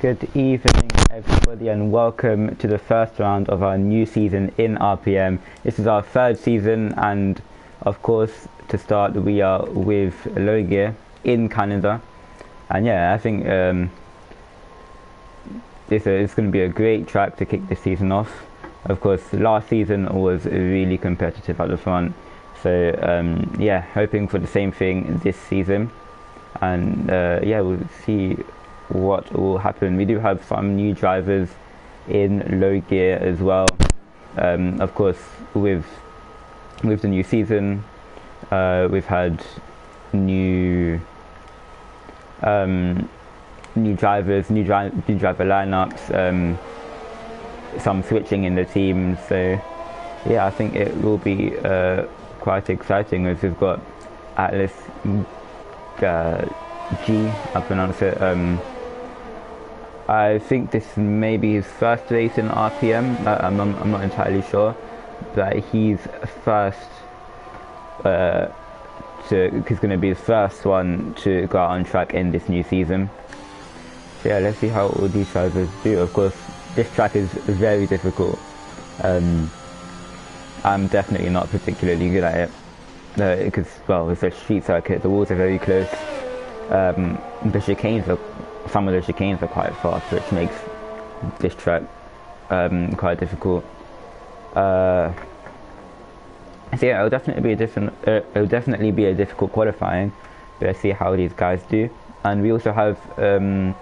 Good evening everybody and welcome to the first round of our new season in RPM. This is our third season, and of course to start we are with Low Gear in Canada, and yeah, I think this is going to be a great track to kick this season off. Of course last season was really competitive at the front, so yeah, hoping for the same thing this season, and yeah, we'll see what will happen. We do have some new drivers in Low Gear as well. Of course, with the new season, we've had new drivers, new driver lineups, some switching in the team. So yeah, I think it will be quite exciting, as we've got Atlas G, I pronounce it. I think this may be his first race in RPM. I'm not entirely sure, but he's first. He's going to be the first one to go out on track in this new season. So yeah, let's see how all these drivers do. Of course, this track is very difficult. I'm definitely not particularly good at it because, well, it's a street circuit. The walls are very close. The chicanes are. Some of the chicanes are quite fast, which makes this track quite difficult. So yeah, it'll definitely be a difficult qualifying. But let's see how these guys do. And we also have a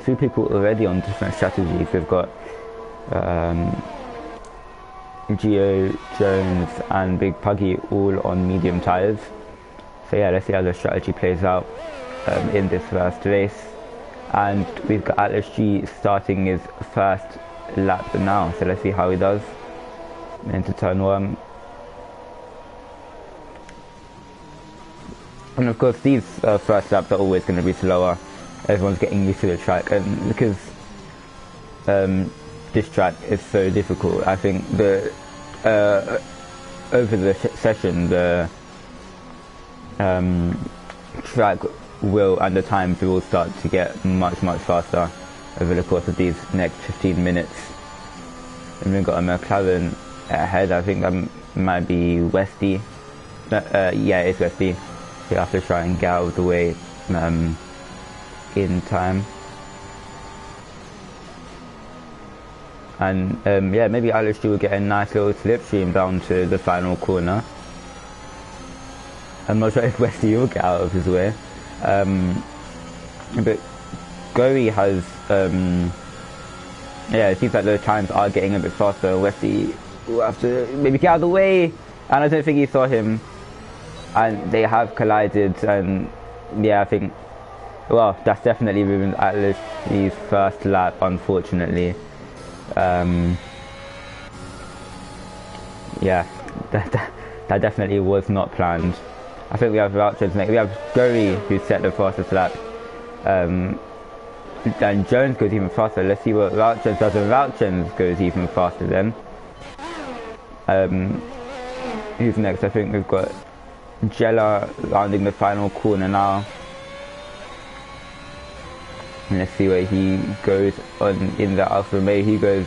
few people already on different strategies. We've got Gio, Jones, and Big Puggy all on medium tires. So yeah, let's see how the strategy plays out in this first race. And we've got Atlas G starting his first lap now, so let's see how he does into turn one. And of course these first laps are always going to be slower. Everyone's getting used to the track, and because this track is so difficult, I think the over the session the track will, and the times will start to get much faster over the course of these next 15 minutes. And we've got a McLaren ahead. I think that might be Westy. Yeah, it's Westy. You have to try and get out of the way in time. And yeah, maybe Alex will get a nice little slipstream down to the final corner. I'm not sure if Westy will get out of his way. But Gory has yeah, it seems like the times are getting a bit faster. Westy will have to maybe get out of the way, and I don't think he saw him, and they have collided. And yeah, I think, well, that's definitely ruined Atlas' first lap, unfortunately. Yeah, that definitely was not planned. I think we have Vouchers next. We have Gory, who set the fastest lap. And Jones goes even faster. Let's see what Vouchers does. And Vouchers goes even faster then. Who's next? I think we've got Jella rounding the final corner now. And let's see where he goes on in the Alfa Romeo. He goes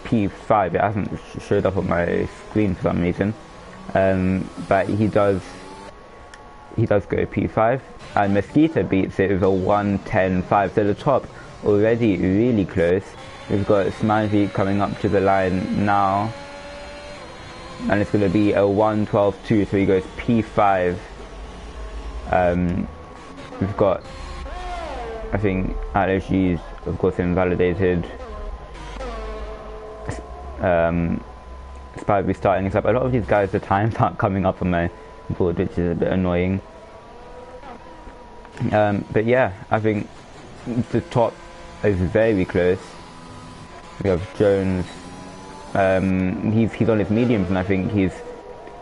P5. It hasn't showed up on my screen for some reason, but he does go P5, and Mosquito beats it with a 1:10.5. So the top already really close. We've got Smiley coming up to the line now, and it's going to be a 1:12.2. So he goes P5. We've got, I think, Alex G's of course invalidated. Spy will be starting us up. A lot of these guys, the times aren't coming up on my board, which is a bit annoying. But yeah, I think the top is very close. We have Jones. He's on his mediums, and I think he's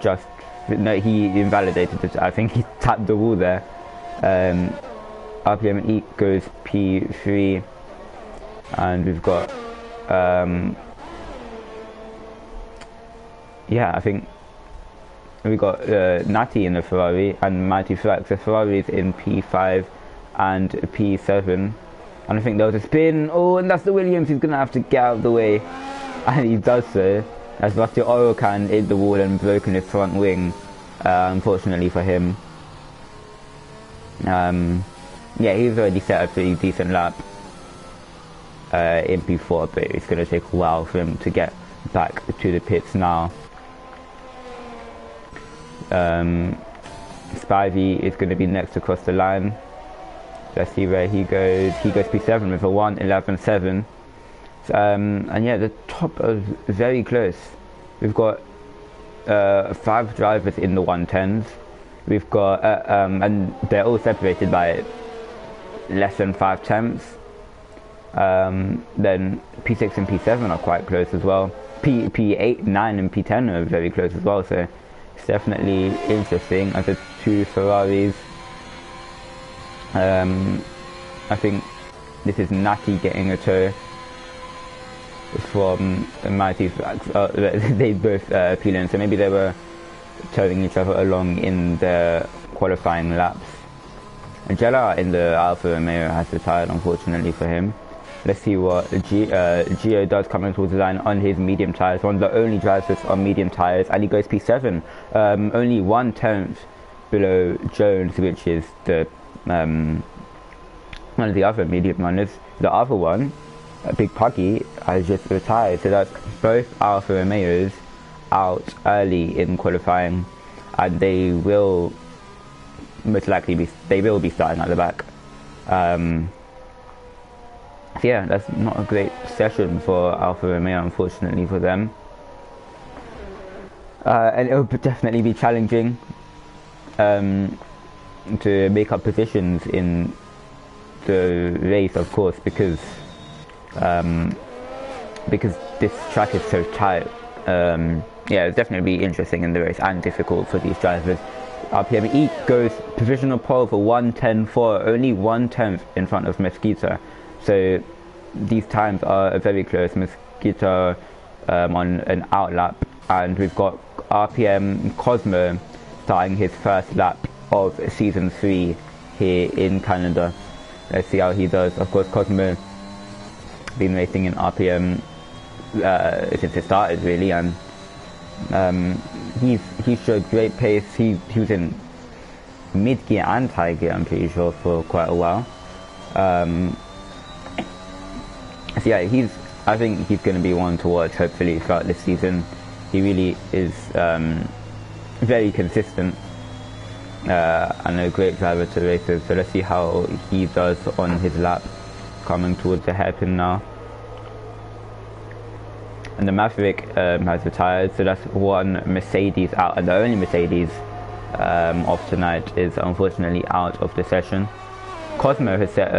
just he invalidated it. I think he tapped the wall there. RPM E goes P3, and we've got yeah, I think we got Natty in the Ferrari and Mighty Flex. The Ferrari's in P5, and P7. And I think there was a spin. Oh, and that's the Williams. He's going to have to get out of the way. And he does so. As Rusty Orocan hit the wall and broken his front wing. Unfortunately for him. Yeah, he's already set a pretty decent lap in P4. But it's going to take a while for him to get back to the pits now. Spivey is going to be next across the line. Let's see where he goes. He goes P7 with a 1:11.7. And yeah, the top are very close. We've got 5 drivers in the 110s. We've got and they're all separated by less than 5 tenths. Then P6 and P7 are quite close as well. P8, 9 and P10 are very close as well. So it's definitely interesting. As the 2 Ferraris. I think this is Natty getting a tow from Mighty Flags. They both peel in, so maybe they were towing each other along in the qualifying laps. Angela in the Alfa Romeo has retired, unfortunately for him. Let's see what Gio does coming towards the line on his medium tyres. One of the only drivers on medium tyres, and he goes P7, only 1/10 below Jones, which is the one of the other medium runners. The other one, Big Puggy, has just retired, so that's both Alfa Romeos out early in qualifying, and they will most likely be starting at the back. So yeah, that's not a great session for Alfa Romeo, unfortunately for them, and it will definitely be challenging to make up positions in the race, of course, because this track is so tight. Yeah, it's definitely be interesting in the race and difficult for these drivers. RPM E goes provisional pole for 1:10.4, only 1/10 in front of Mesquita. So these times are very close. Mesquita on an out lap, and we've got RPM Cosmo starting his first lap of season 3 here in Canada. Let's see how he does. Of course, Cosmo been racing in RPM since it started, really, and he showed great pace. He was in mid gear and high gear, I'm pretty sure, for quite a while. So yeah, I think he's going to be one to watch, hopefully, throughout this season. He really is very consistent and a great driver to race with. So let's see how he does on his lap coming towards the hairpin now. And the Maverick has retired, so that's one Mercedes out, and the only Mercedes of tonight is unfortunately out of the session. Cosmo has set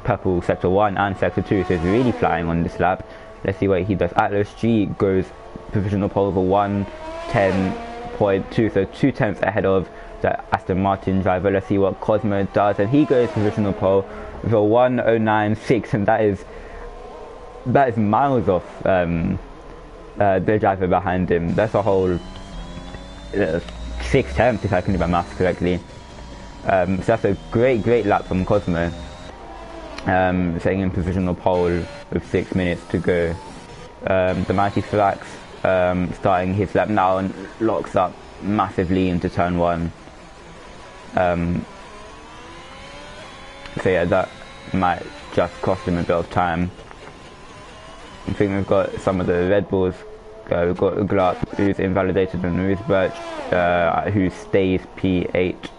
purple sector 1 and sector 2, so he's really flying on this lap. Let's see what he does. Atlas G goes provisional pole for 1:10.2, so 2/10 ahead of the Aston Martin driver. Let's see what Cosmo does, and he goes provisional pole with a 1:09.6, and that is miles off the driver behind him. That's a whole 6/10 if I can do my maths correctly. So that's a great lap from Cosmo, setting in provisional pole with 6 minutes to go. The Mighty Flax starting his lap now and locks up massively into turn 1. So yeah, that might just cost him a bit of time. I think we've got some of the Red Bulls. We've got Glart, who's invalidated, and Ruth Birch, who stays P8.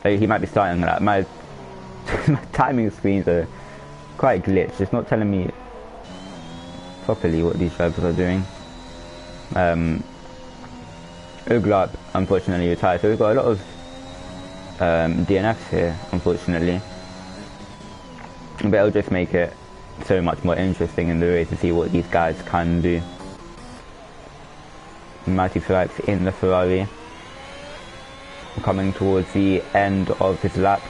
He might be starting that. My timing screens are quite glitched. It's not telling me properly what these drivers are doing. Uglap unfortunately retired, so we've got a lot of DNFs here, unfortunately. But it'll just make it so much more interesting in the race to see what these guys can do. Mighty Flax in the Ferrari, coming towards the end of his lap,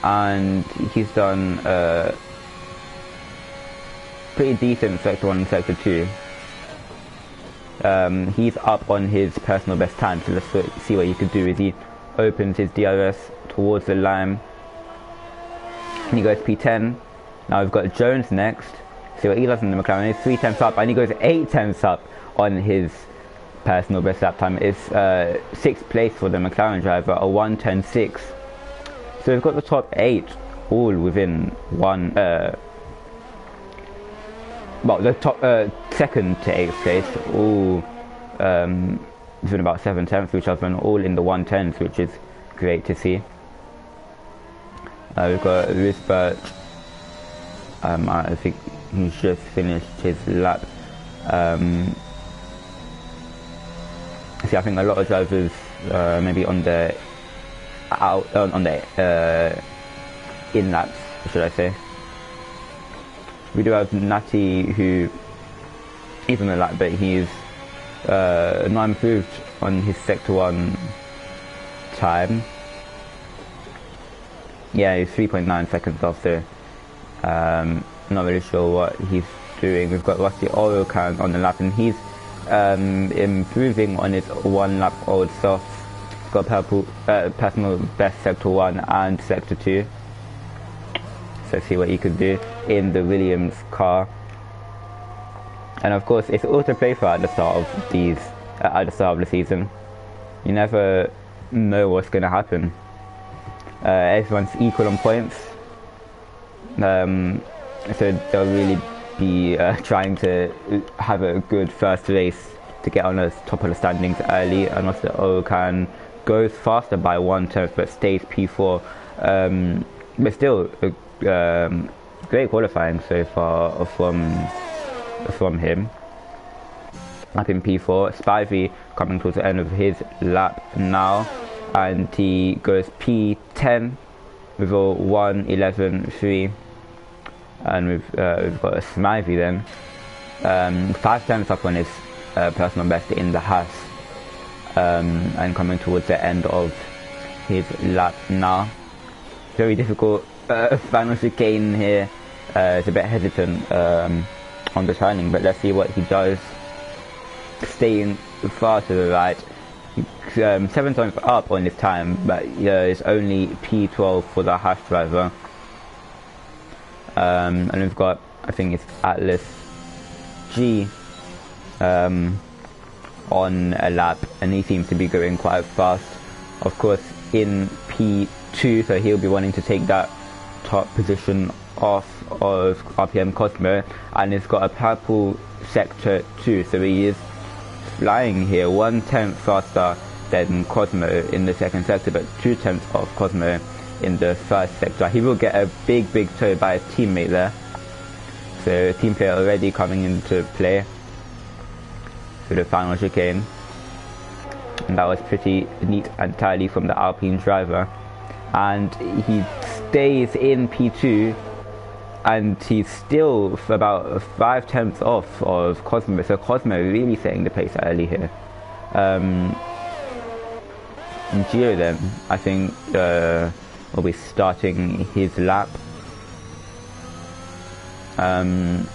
and he's done pretty decent sector 1 and sector 2. He's up on his personal best time, so let's see what he could do. Is he opens his DRS towards the line. And he goes P10. Now we've got Jones next. See what he does in the McLaren. He's 3 tenths up, and he goes 8 tenths up on his personal best lap time. It's 6th place for the McLaren driver, a 1:10.6. So we've got the top 8 all within one. Well, the top 2nd to 8th place, all within about 7 tenths of each other, and all in the 1:10s, which is great to see. We've got Rosberg. I think he's just finished his lap. See, I think a lot of drivers maybe on the in laps, should I say. We do have Natty, who is on the lap, but he's not improved on his sector 1 time. Yeah, he's 3.9 seconds off, so not really sure what he's doing. We've got Rusty Orokan on the lap, and he's improving on his 1 lap old self. He's got purple personal best sector 1 and sector 2. So see what he could do in the Williams car. And of course, it's all to play for at the start of the season. You never know what's going to happen. Everyone's equal on points, so they'll really be trying to have a good first race to get on the top of the standings early. And Mr. Okan goes faster by 1/10, but stays P4. But still, great qualifying so far from him. Up in P4, Spivey coming towards the end of his lap now, and he goes P10 with a 1:11.3. And we've got a Smivey then, 5 tenths up on his personal best in the Haas, and coming towards the end of his lap now. Very difficult final chicane here. It's a bit hesitant on the turning, but let's see what he does. Staying far to the right, 7 tenths up on his time, but it's only P12 for the Haas driver. And we've got, I think it's Atlas G on a lap, and he seems to be going quite fast. Of course, in P2, so he'll be wanting to take that top position off of RPM Cosmo, and he's got a purple sector 2, so he is flying here, 1/10 faster than Cosmo in the 2nd sector, but 2/10 off Cosmo in the 1st sector. He will get a big tow by his teammate there, so team player already coming into play for the final chicane, and that was pretty neat and tidy from the Alpine driver. And he stays in P2, and he's still about 5 tenths off of Cosmo, so Cosmo really setting the pace early here. Gio then, I think will be starting his lap. And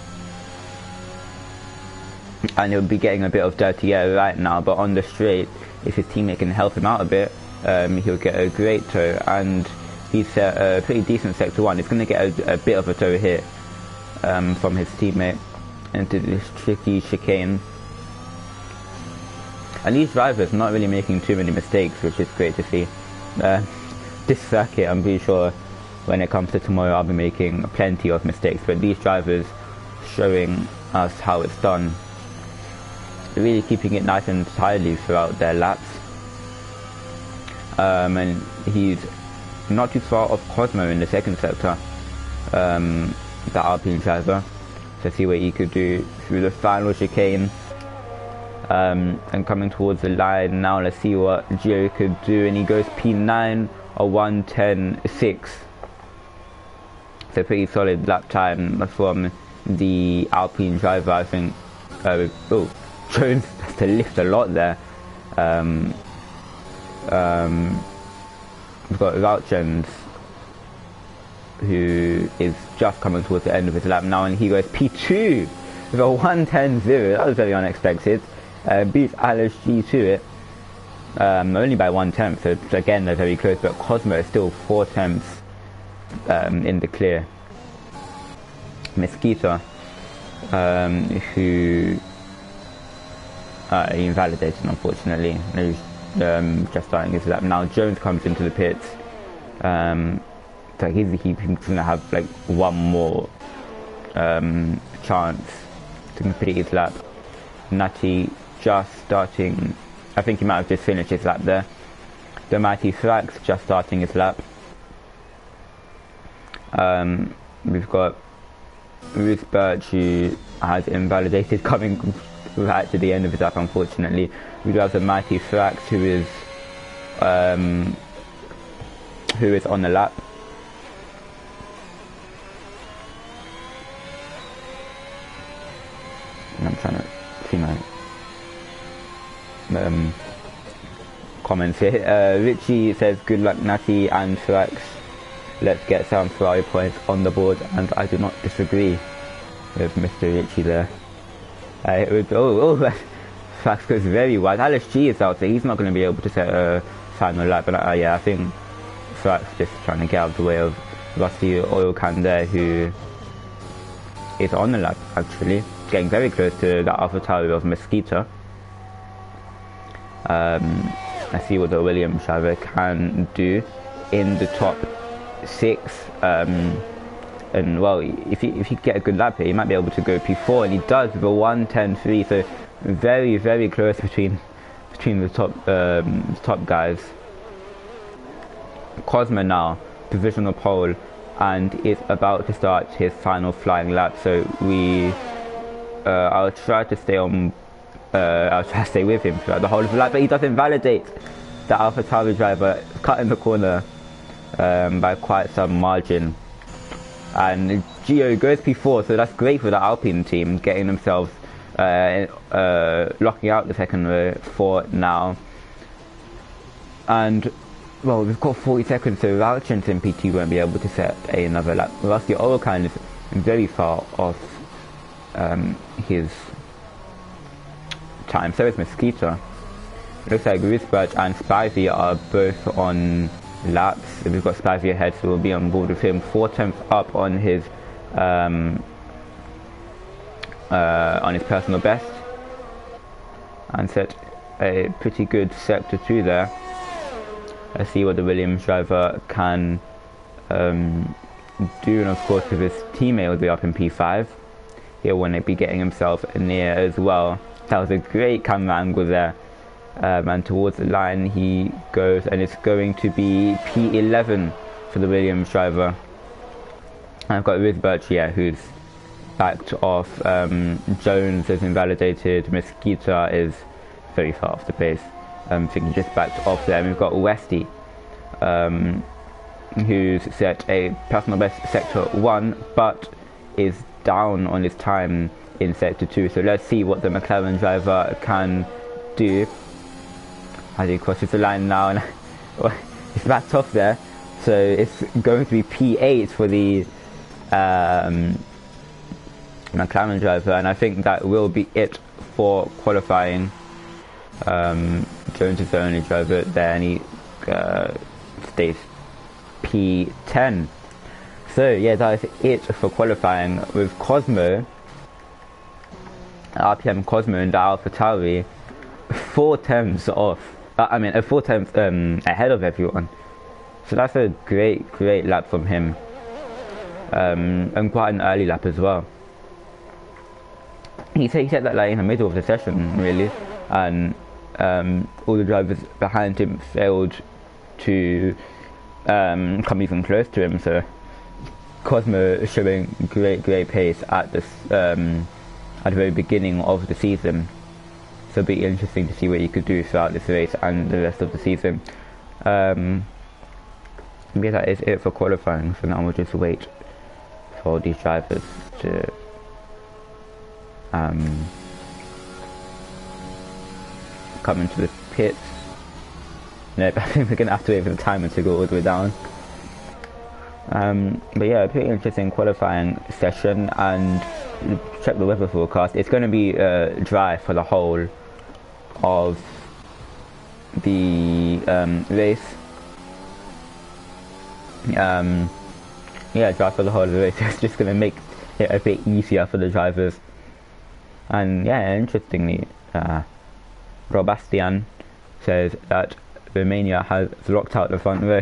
he'll be getting a bit of dirty air right now, but on the straight, if his teammate can help him out a bit, he'll get a great tow, and he's a pretty decent sector 1. He's going to get a bit of a tow here from his teammate into this tricky chicane. And these drivers not really making too many mistakes, which is great to see. This circuit, I'm pretty sure when it comes to tomorrow, I'll be making plenty of mistakes, but these drivers showing us how it's done, really keeping it nice and tidy throughout their laps. And he's not too far off Cosmo in the 2nd sector, the Alpine driver. So see what he could do through the final chicane. And coming towards the line now, let's see what Gio could do, and he goes P9, a 1:10.6. So pretty solid lap time from the Alpine driver, I think. Jones has to lift a lot there. We've got Rauchens, who is just coming towards the end of his lap now, and he goes P2 with a 1:10.0. That was very unexpected. Beats Alice G to it. only by 1 tenth, so again they're very close, but Cosmo is still 4 tenths in the clear. Mesquita, who he invalidated unfortunately, he's just starting his lap. Now Jones comes into the pits, so he's gonna have like one more chance to complete his lap. Natty just starting, I think he might have just finished his lap there. The Mighty Thrax just starting his lap. We've got Ruth Birch, who has invalidated, coming right to the end of his lap unfortunately. We do have the Mighty Thrax, who is on the lap. And I'm trying to see my comments here. Richie says, good luck Natty and Thrax, let's get some Ferrari points on the board, and I do not disagree with Mr. Richie there. Thrax goes very wide. Alice G is out there, he's not going to be able to set a final lap, but yeah, I think Thrax just trying to get out of the way of Rusty Oil Can there, who is on the lap actually, getting very close to the AlphaTauri of Mesquita. Let's see what the Williams driver can do in the top 6. And well, if he get a good lap here, he might be able to go P4, and he does with a 1:10.3. So very, very close between the top guys. Cosmo now provisional pole, and is about to start his final flying lap. So I'll try to stay on. I'll try to stay with him throughout the whole of the lap, but he does invalidate the AlphaTauri driver, cutting the corner by quite some margin. And Gio goes P4, so that's great for the Alpine team, getting themselves locking out the second row for now. And well, we've got 40 seconds, so Rauchens in PT won't be able to set another lap. Rusty Orokan is very far off his time. So is Mesquita. It looks like Risbach and Spivey are both on laps. We've got Spivey ahead, so we'll be on board with him. 4 tenths up on his personal best, and set a pretty good sector 2 there. Let's see what the Williams driver can do, and of course with his teammate will be up in P5. He'll want to be getting himself near as well. That was a great camera angle there. And towards the line he goes, and it's going to be P11 for the Williams driver. And I've got Risbach here, who's backed off. Jones is invalidated. Mesquita is very far off the pace. I think he just backed off there. And we've got Westy, who's set a personal best sector 1, but is down on his time in sector 2. So let's see what the McLaren driver can do as he crosses the line now, and he's backed off there, so it's going to be P8 for the McLaren driver, and I think that will be it for qualifying. Jones is the only driver there, and he stays P10. So yeah, that is it for qualifying, with Cosmo, RPM Cosmo and the AlphaTauri 4 tenths off. 4 tenths ahead of everyone. So that's a great lap from him, and quite an early lap as well. He set that like in the middle of the session really, and all the drivers behind him failed to come even close to him. So Cosmo is showing great pace at this at the very beginning of the season. So it'll be interesting to see what he could do throughout this race and the rest of the season. Yeah, that is it for qualifying. So now we'll just wait for these drivers to come into the pits. Nope, I think we're going to have to wait for the timer to go all the way down. But yeah, a pretty interesting qualifying session, and check the weather forecast. It's going to be dry for the whole of the race. Yeah, drive for the whole of the race. It's just going to make it a bit easier for the drivers. And yeah, interestingly, Robastian says that Romania has locked out the front row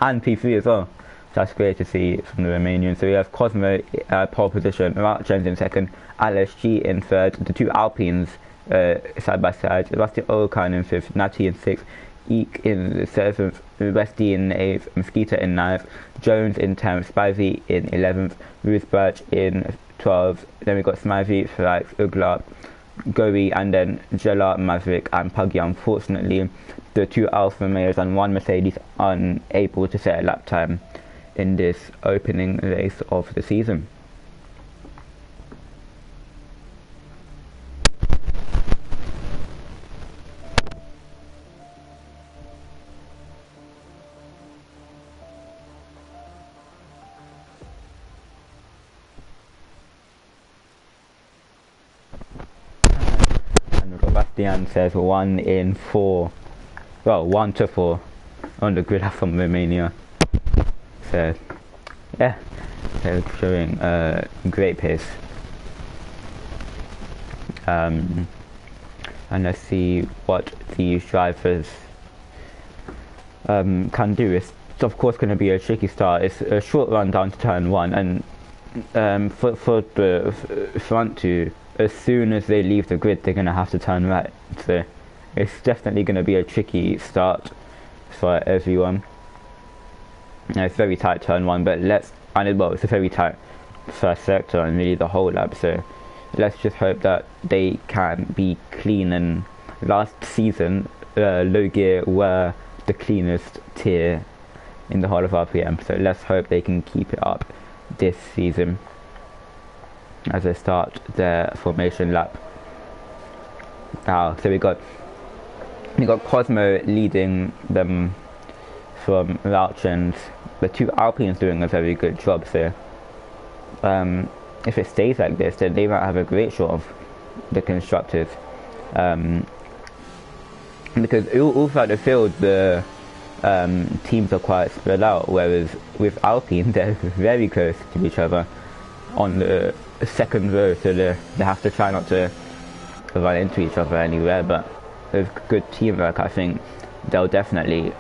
and P3 as well. So that's great to see from the Romanians. So we have Cosmo pole position, Marchand in second, LSG in third, the two Alpines side by side, Sebastian Okan in fifth, Nati in sixth, Eek in seventh, Westy in eighth, Mosquito in ninth, Jones in 10th, Spivey in 11th, Ruth Birch in 12th, then we got Smivey, Flax, Ugla, Goey, and then Jella, Maverick and Puggy. Unfortunately, the two Alfa Romeos and one Mercedes unable to set a lap time in this opening race of the season. Sebastian says 1 in 4, well 1 to 4 on the grid from Romania. So yeah, they're showing great pace. And let's see what these drivers can do. It's of course going to be a tricky start. It's a short run down to turn 1, and for the front two, as soon as they leave the grid, they're going to have to turn right. So it's definitely going to be a tricky start for everyone. It's very tight turn 1, but it's a very tight first sector and really the whole lap. So let's just hope that they can be clean. And last season, low gear were the cleanest tier in the whole of RPM. So let's hope they can keep it up this season as they start their formation lap. So we got Cosmo leading them from Rauch, and the two Alpines doing a very good job. So if it stays like this, then they might have a great shot of the constructors, because all throughout the field the teams are quite spread out, whereas with Alpine they're very close to each other on the second row, so they have to try not to run into each other anywhere. But with good teamwork, I think they'll definitely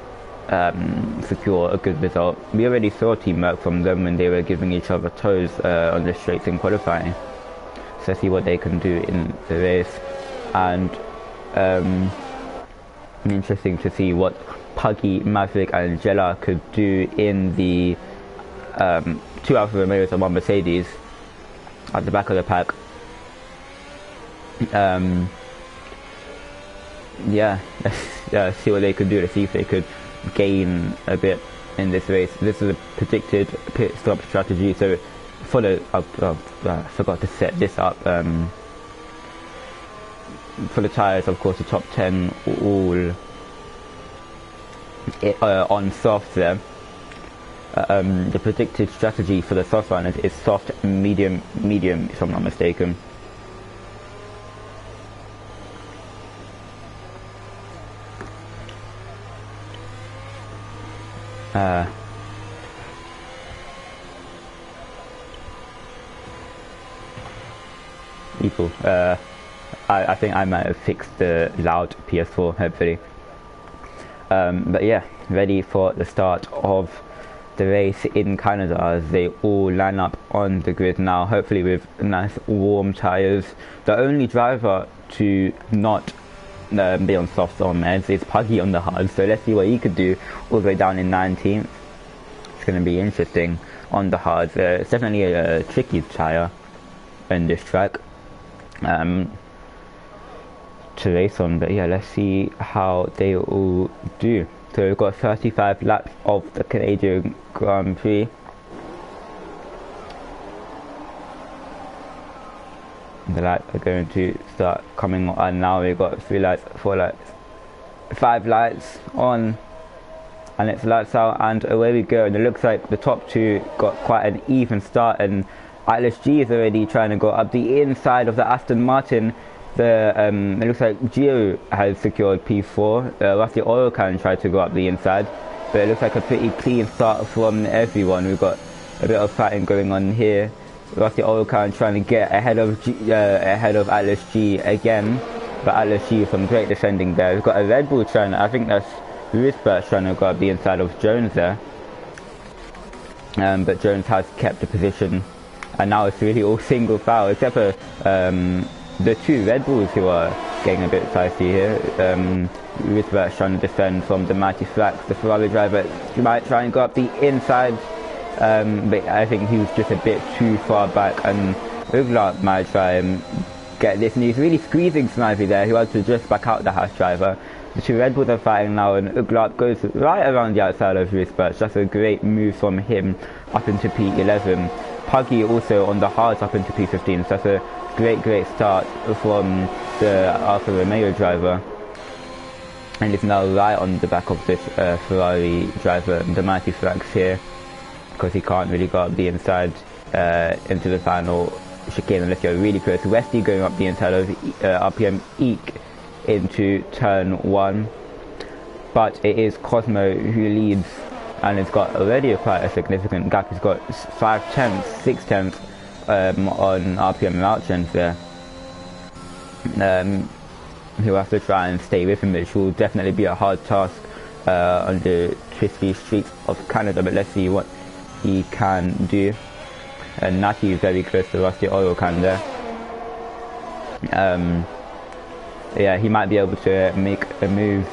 secure a good result. We already saw teamwork from them when they were giving each other toes on the straights in qualifying. So see what they can do in the race. And interesting to see what Puggy, Maverick and Jella could do in the two Alfa Romeos and one Mercedes at the back of the pack. Let's see what they could do, to see if they could gain a bit in this race. This is a predicted pit stop strategy, so for the I forgot to set this up. For the tyres, of course, the top 10 all on soft there. The predicted strategy for the soft runners is soft, medium, if I'm not mistaken. Equal. I think I might have fixed the loud PS4, hopefully. But yeah, ready for the start of the race in Canada as they all line up on the grid now, hopefully with nice warm tyres. The only driver to not be on softs or meds is Puggy on the hard, so let's see what he could do all the way down in 19th. It's going to be interesting on the hards. It's definitely a tricky tyre in this track to race on, but yeah, let's see how they all do. So we've got 35 laps of the Canadian Grand Prix. The lights are going to start coming on now. We've got 3 lights, 4 lights, 5 lights on, and it's lights out, and away we go. And it looks like the top 2 got quite an even start, and Atlas G is already trying to go up the inside of the Aston Martin It looks like Gio has secured P4. Rusty Oil can try to go up the inside, but it looks like a pretty clean start from everyone. We've got a bit of fighting going on here. Rusty Oil can trying to get ahead of Atlas G again, but Atlas G some great defending there. We've got a Red Bull trying. I think that's Risbert trying to go up the inside of Jones there, but Jones has kept the position, and now it's really all single file except for the two Red Bulls who are getting a bit feisty here. Risbert trying to defend from the Mighty Flax. The Ferrari driver might try and go up the inside, but I think he was just a bit too far back, and Uglarp might try and get this, and he's really squeezing Snivy there, who had to just back out the Haas driver. The two Red Bulls are fighting now, and Uglarp goes right around the outside of Risbert. That's a great move from him up into P11. Puggy also on the hards up into P15, so that's a great start from the Alfa Romeo driver, and it's now right on the back of this Ferrari driver, the Mighty Flax here, because he can't really go up the inside into the final chicane unless you're really close. Westy going up the inside of RPM Eek into turn 1, but it is Cosmo who leads, and it's got already quite a significant gap. He's got 5 tenths, 6 tenths on RPM Malchens there. He'll have to try and stay with him, which will definitely be a hard task on the twisty streets of Canada, but let's see what he can do. And Natty is very close to Rusty Oil can there. Yeah, he might be able to make a move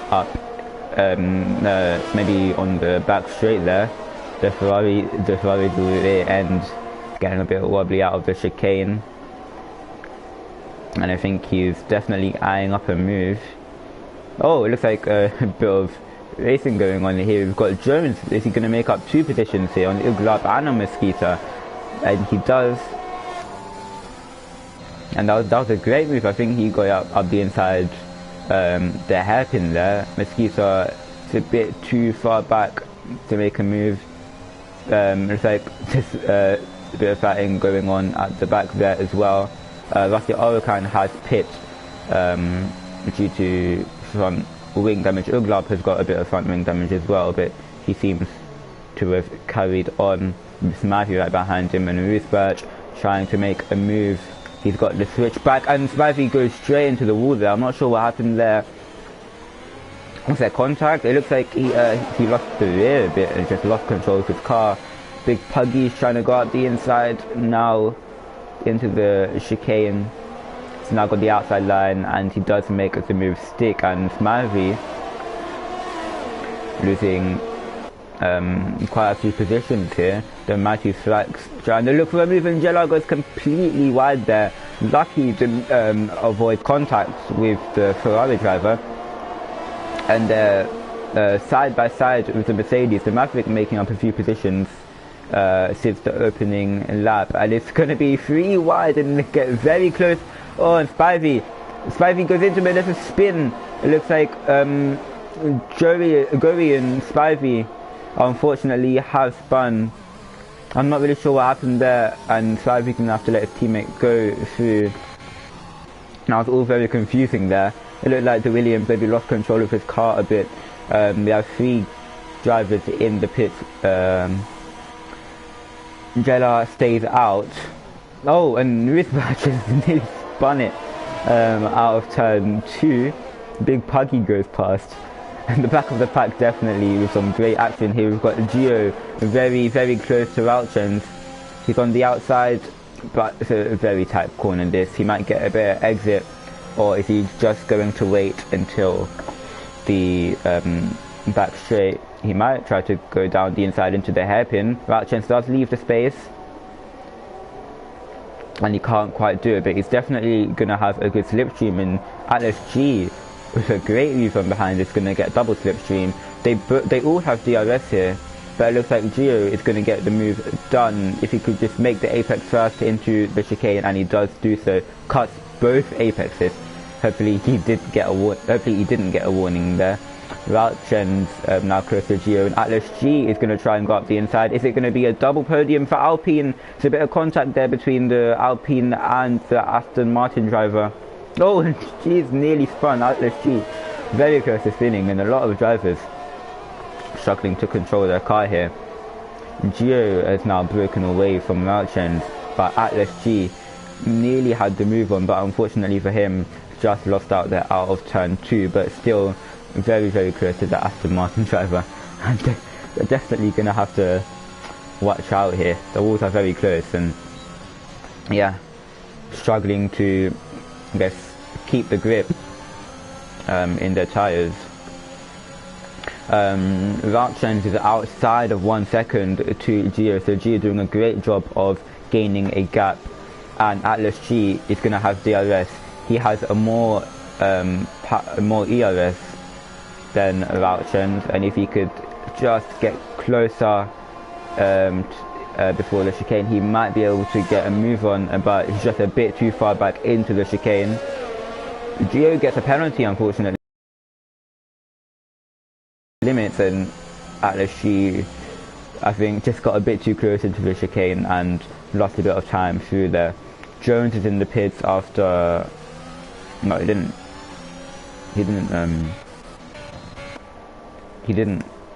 up, maybe on the back straight there. The Ferrari do the end, getting a bit wobbly out of the chicane, and I think he's definitely eyeing up a move. Oh, it looks like a bit of racing going on here. We've got Jones. Is he going to make up 2 positions here on Uglap and on Mosquito? And he does. And that was a great move. I think he got up the inside the hairpin there. Mosquito is a bit too far back to make a move. Looks like just a bit of fighting going on at the back there as well. Rusty Orokan has pit due to front wing damage. Uglap has got a bit of front wing damage as well, but he seems to have carried on. Smithy right behind him, and Ruthbert trying to make a move. He's got the switch back, and Smithy goes straight into the wall there. I'm not sure what happened there. Was there contact? It looks like he lost the rear a bit and just lost control of his car. Big Puggy's trying to go out the inside now into the chicane. He's now got the outside line, and he does make the move stick, and Smithy losing quite a few positions here. The Mighty Flax trying to look for a move, and Jello goes completely wide there. Lucky to avoid contact with the Ferrari driver. And side by side with the Mercedes, the Maverick making up a few positions since the opening lap. And it's going to be 3 wide and get very close. Oh, and Spivey goes into it. There's a spin. It looks like Gory and Spivey unfortunately have spun. I'm not really sure what happened there, and Spivey's going to have to let his teammate go through. Now it's all very confusing there. It looked like the Williams maybe lost control of his car a bit. We have 3 drivers in the pit. Jella stays out. Oh, and Risbach just nearly spun it out of turn 2. Big Puggy goes past. And the back of the pack definitely with some great action here. We've got Gio very, very close to Rauchens. He's on the outside, but it's a very tight corner this. He might get a bit of exit, or is he just going to wait until the back straight? He might try to go down the inside into the hairpin. Rauchens does leave the space, and he can't quite do it, but he's definitely going to have a good slipstream. And Atlas G with a great view from behind is going to get double slipstream. They all have DRS here, but it looks like Gio is going to get the move done if he could just make the apex first into the chicane, and he does do so. Cuts both apexes. Hopefully he didn't get a warning there. Rauchen's now close to Gio, and Atlas G is going to try and go up the inside. Is it going to be a double podium for Alpine? There's a bit of contact there between the Alpine and the Aston Martin driver. Oh, and G's nearly spun. Atlas G very close to spinning, and a lot of drivers struggling to control their car here. Gio has now broken away from Rauchen, but Atlas G nearly had the move on, but unfortunately for him, just lost out there out of turn 2, but still very, very close to the Aston Martin driver, and they're definitely going to have to watch out here. The walls are very close, and yeah, struggling to, I guess, keep the grip in their tyres. Rauchen is outside of 1 second to Gio, so Gio doing a great job of gaining a gap, and Atlas G is going to have DRS. He has a more ERS than Rauchen, and if he could just get closer before the chicane, he might be able to get a move on, but he's just a bit too far back into the chicane. Gio gets a penalty, unfortunately, limits, and Atlas G, I think, just got a bit too close into the chicane and lost a bit of time through there. Jones is in the pits after... No, he didn't.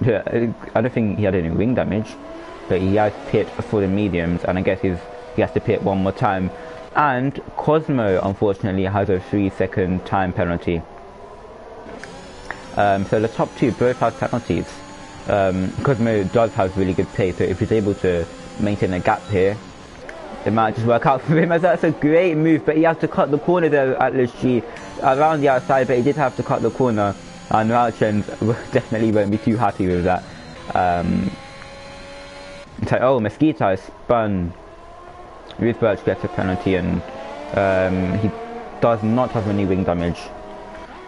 Yeah, I don't think he had any wing damage, but he has pit for the mediums, and I guess he has to pit one more time. And Cosmo, unfortunately, has a 3-second time penalty. So the top two both have penalties. Cosmo does have really good pace, so if he's able to maintain a gap here, it might just work out for him, as that's a great move, but he has to cut the corner there, Atlas G, around the outside, but he did have to cut the corner, and Rauchen definitely won't be too happy with that. So, oh, Mesquita is spun. Ruth Birch gets a penalty, and he does not have any wing damage,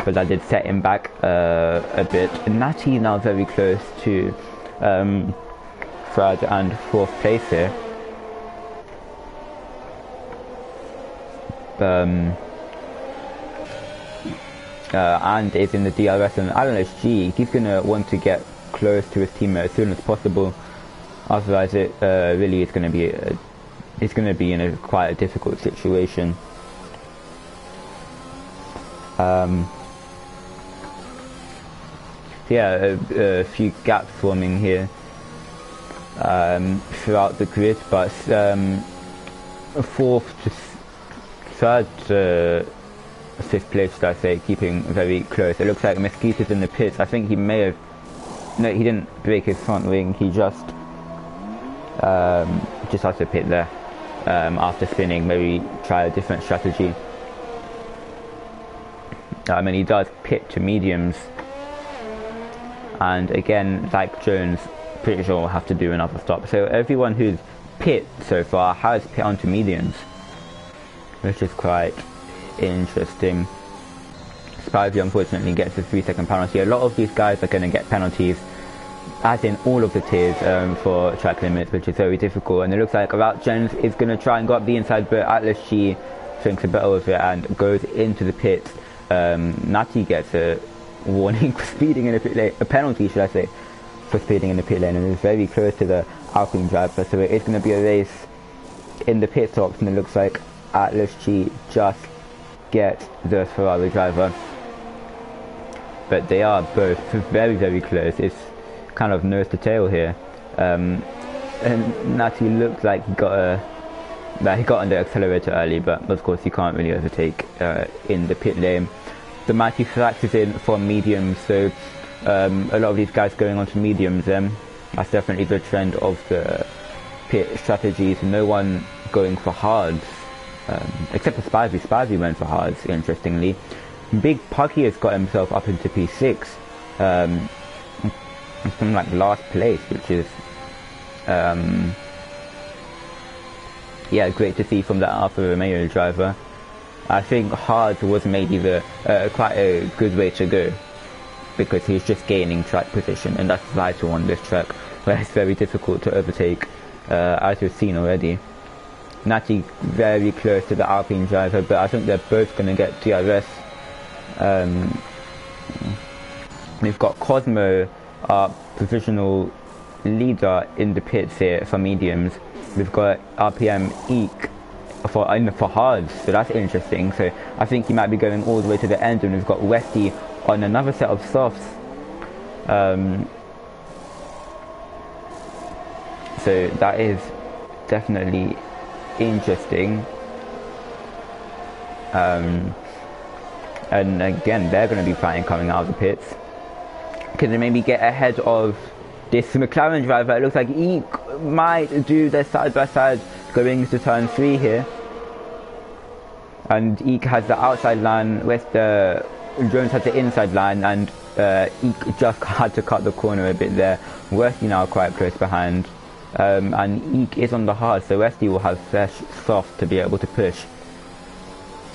but that did set him back a bit. Natty now very close to third and fourth place here. And is in the DRS, and Atlas G, he's going to want to get close to his teammate as soon as possible, otherwise it really is going to be in a quite a difficult situation. Yeah, a few gaps forming here throughout the grid, but fourth to third fifth place, should I say, keeping very close. It looks like Mesquita's in the pits. I think he may have... No, he didn't break his front wing. He just has to pit there after spinning. Maybe try a different strategy. And he does pit to mediums. And again, like Jones, pretty sure will have to do another stop. So everyone who's pit so far has pit onto mediums, which is quite interesting. Spivey unfortunately gets a 3-second penalty. A lot of these guys are going to get penalties, as in all of the tiers, for track limits, which is very difficult. And it looks like Rauchen is going to try and go up the inside, but Atlas G thinks a bit of it and goes into the pits. Natty gets a warning for speeding in the pit lane, a penalty should I say, for speeding in the pit lane, and is very close to the Alpine driver. So it is going to be a race in the pit stops, and it looks like Atlas G just get the Ferrari driver, but they are both very, very close. It's kind of nose to tail here, and Natty looked like he got on the accelerator early, but of course you can't really overtake in the pit lane. The Mighty Flax is in for mediums, so a lot of these guys going on to mediums, that's definitely the trend of the pit strategies. No one going for hards, except for Spivey. Spivey went for hards, interestingly. Big Puggy has got himself up into P6, from like last place, which is yeah, great to see from that Alfa Romeo driver. I think hards was maybe the quite a good way to go, because he's just gaining track position, and that's vital on this track where it's very difficult to overtake, as we've seen already. Natty very close to the Alpine driver, but I think they're both going to get DRS. We've got Cosmo, our provisional leader in the pits here for mediums. We've got RPM Eek for hards, so that's interesting. So I think he might be going all the way to the end, and we've got Westy on another set of softs. So that is definitely interesting. And again, they're going to be fighting coming out of the pits. Can they maybe get ahead of this McLaren driver? It looks like Eek might do their side-by-side going into turn 3 here. And Eek has the outside line, Jones has the inside line, and Eek just had to cut the corner a bit there. Westy now quite close behind. And Eek is on the hard, so Westy will have fresh soft to be able to push.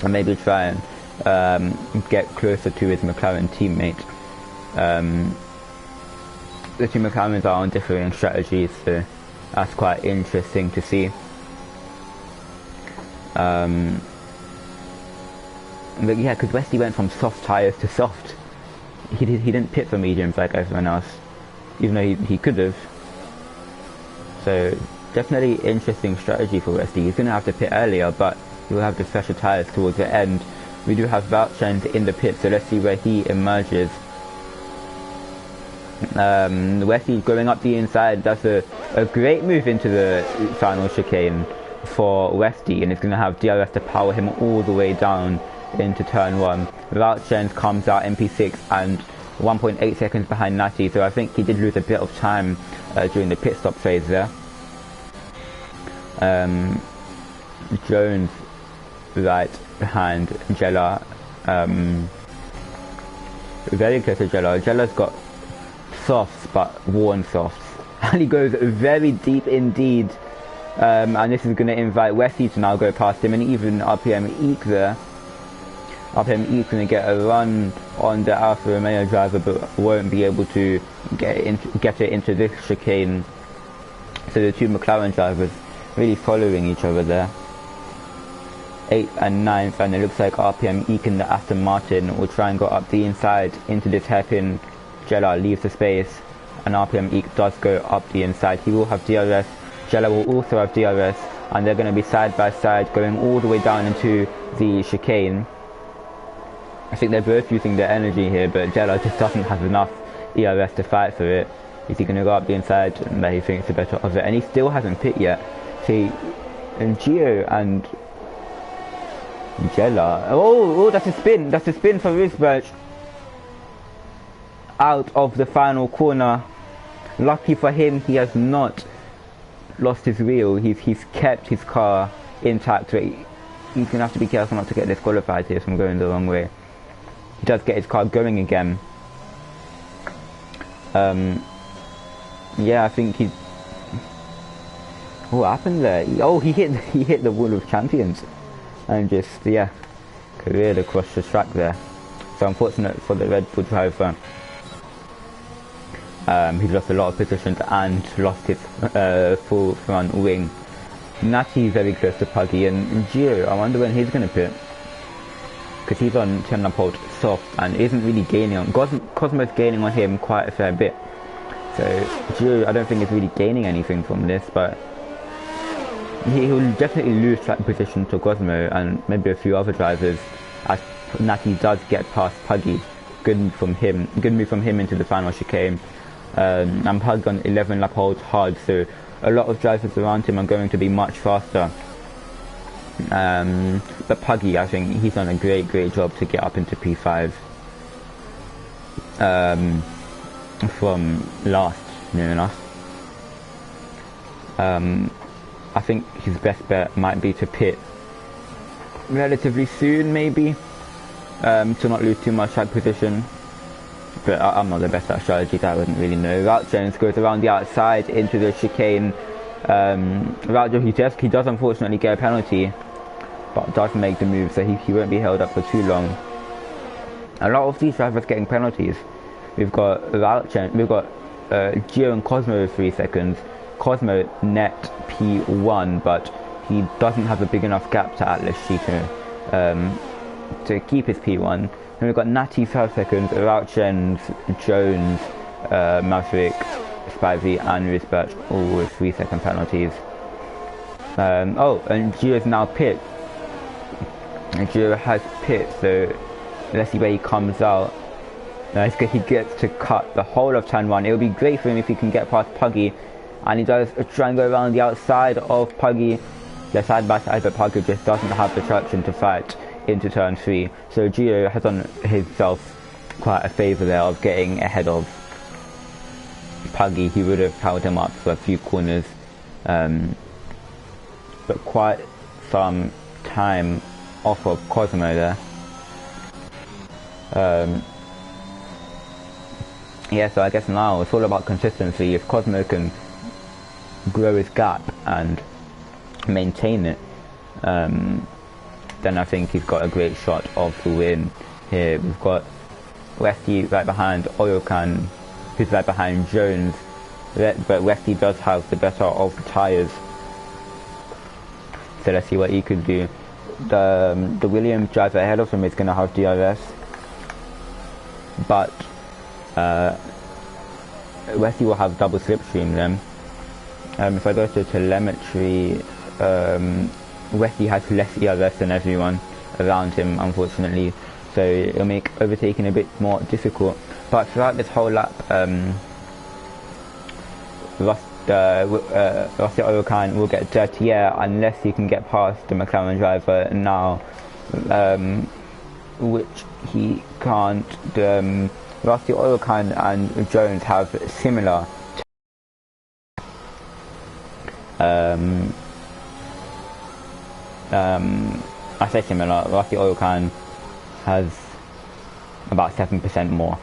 And maybe try and get closer to his McLaren teammate. The two McLarens are on differing strategies, so that's quite interesting to see. But yeah, because Westy went from soft tyres to soft. He didn't pit for mediums like everyone else, even though he could have. So definitely interesting strategy for Westy. He's going to have to pit earlier, but he will have the fresher tyres towards the end. We do have Vouchens in the pit, so let's see where he emerges. Westy going up the inside. That's a great move into the final chicane for Westy, and it's going to have DRS to power him all the way down into turn 1. Vouchens comes out MP6 and 1.8 seconds behind Natty, so I think he did lose a bit of time during the pit stop phase there. Jones right behind Jella, very close to Jella. Jella's got softs, but worn softs, and he goes very deep indeed, and this is going to invite Westy to now go past him, and even RPM Eek there. RPM Eek going to get a run on the Alfa Romeo driver, but won't be able to get it into this chicane. So the two McLaren drivers really following each other there. 8th and 9th, and it looks like RPM Eek and the Aston Martin will try and go up the inside into this hairpin. Jella leaves the space, and RPM Eek does go up the inside. He will have DRS. Jella will also have DRS, and they're going to be side by side going all the way down into the chicane. I think they're both using their energy here, but Jella just doesn't have enough ERS to fight for it. Is he going to go up the inside? And he thinks the better of it, and he still hasn't pit yet. See, and Gio and Jella. Oh, that's a spin. That's a spin for Risberg. Out of the final corner. Lucky for him, he has not lost his wheel. He's kept his car intact. He's going to have to be careful not to get disqualified here from going the wrong way. He does get his car going again. Yeah, I think he. What happened there? He hit the wall of champions, and just careered across the track there. So unfortunate for the Red Bull driver. He lost a lot of positions and lost his full front wing. Natty very close to Puggy, and Gio, I wonder when he's going to pit, because he's on 10 lap hold soft and isn't really gaining on. Cosmo's gaining on him quite a fair bit, so Gio I don't think is really gaining anything from this, but he will definitely lose track position to Cosmo and maybe a few other drivers as Natty does get past Puggy. Good move from him into the final chicane. And Puggy on 11 lap holds hard, so a lot of drivers around him are going to be much faster. But Puggy, I think he's done a great job to get up into P5 from last, near enough. I think his best bet might be to pit relatively soon, maybe, to not lose too much track position. But I'm not the best at strategies, I wouldn't really know. Vouchens goes around the outside into the chicane. Vouchens, he does unfortunately get a penalty, but does make the move, so he won't be held up for too long. A lot of these drivers getting penalties. We've got Vouchens, we've got Gio and Cosmo with 3 seconds. Cosmo net P1, but he doesn't have a big enough gap to Atlas Cheeto. to keep his P1. And we've got Natty 5 seconds, Rauchens, Jones, Maverick, Spivey and Risbach all with 3-second penalties. Oh, and Gio's now pit. And Gio has pit, so let's see where he comes out. Nice, he gets to cut the whole of turn 1. It would be great for him if he can get past Puggy. And he does try and go around the outside of Puggy. They're side by side, but Puggy just doesn't have the traction to fight into turn 3. So Gio has done himself quite a favour there of getting ahead of Puggy. He would have held him up for a few corners. But quite some time off of Cosmo there. Yeah, so I guess now it's all about consistency. If Cosmo can grow his gap and maintain it, then I think he's got a great shot of the win here. We've got Westy right behind Oyokan, who's right behind Jones, but Westy does have the better of the tyres. So let's see what he could do. The Williams driver ahead of him is going to have DRS, but Westy will have double slipstream then. If I go to telemetry, Westy has less DRS than everyone around him, unfortunately, so it'll make overtaking a bit more difficult. But throughout this whole lap, Rusty Oyokan will get dirty air unless he can get past the McLaren driver now, which he can't. Rusty Oyokan and Jones have similar I say similar. Rusty Oyokan has about 7% more,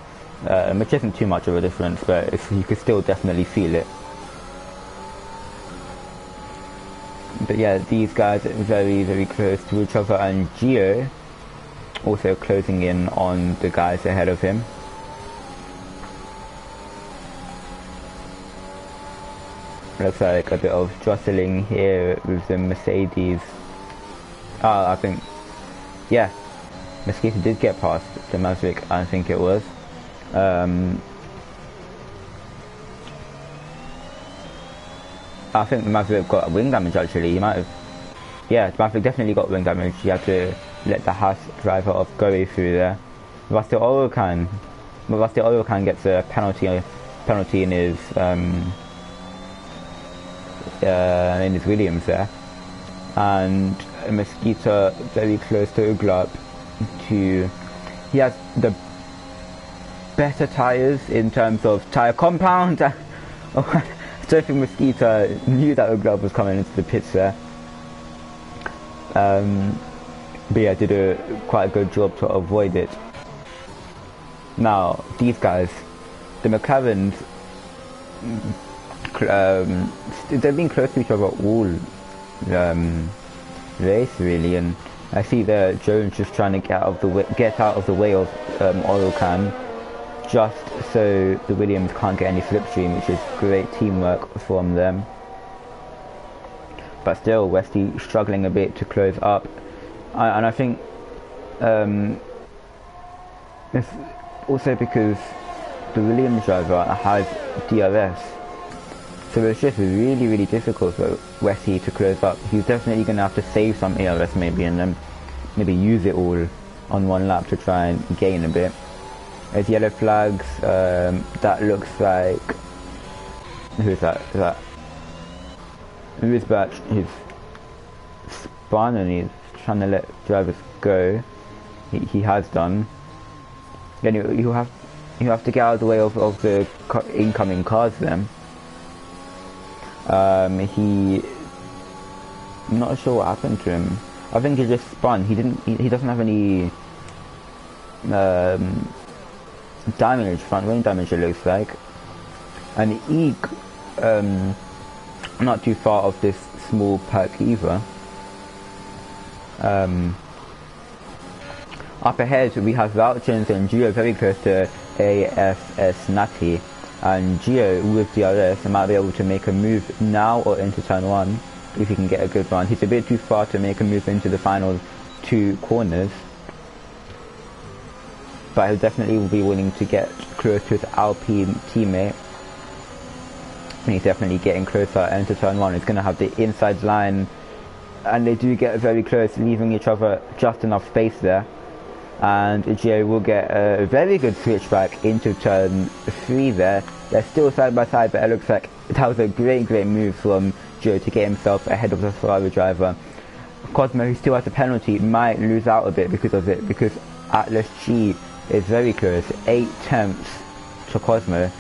which isn't too much of a difference, but you could still definitely feel it. But yeah, these guys are very, very close to each other, and Gio also closing in on the guys ahead of him. Looks like a bit of jostling here with the Mercedes. I think, yeah, Mosquito did get past the Maverick, I think it was. I think the Maverick got wing damage actually. He might have, yeah, the Maverick definitely got wing damage. He had to let the Haas driver off go through there. Rusty Oyokan gets a penalty in his Williams there, and Mosquito very close to Uglap. He has the better tyres in terms of tyre compound. I don't think Mosquito knew that Uglap was coming into the pits there. But yeah, did quite a good job to avoid it. Now these guys, the McLarens, they've been close to each other all race really, and I see that Jones just trying to get out of the way of Oyokan, just so the Williams can't get any slipstream, which is great teamwork from them. But still, Westy struggling a bit to close up, and I think it's also because the Williams driver has DRS. So it's just really, really difficult for Westy to close up. He's definitely going to have to save some ARS maybe, and then maybe use it all on one lap to try and gain a bit. There's yellow flags. That looks like... Who's that? Is that... Risbach, he's spun and he's trying to let drivers go. He has done. Then you have to get out of the way of the incoming cars then. I'm not sure what happened to him. I think he just spun. He doesn't have any damage, front wing damage it looks like. And Eek, not too far off this small perk either. Up ahead we have Vouchins and Gio very close to AFS Natty. And Gio with DRS might be able to make a move now or into turn 1 if he can get a good run. He's a bit too far to make a move into the final 2 corners, but he'll definitely be willing to get close to his Alpine teammate. And he's definitely getting closer into turn 1. He's going to have the inside line, and they do get very close, leaving each other just enough space there. And Gio will get a very good switchback into turn 3 there. They're still side by side, but it looks like that was a great move from Gio to get himself ahead of the Ferrari driver. Cosmo, who still has a penalty, might lose out a bit because of it, because Atlas G is very close, 8/10 to Cosmo.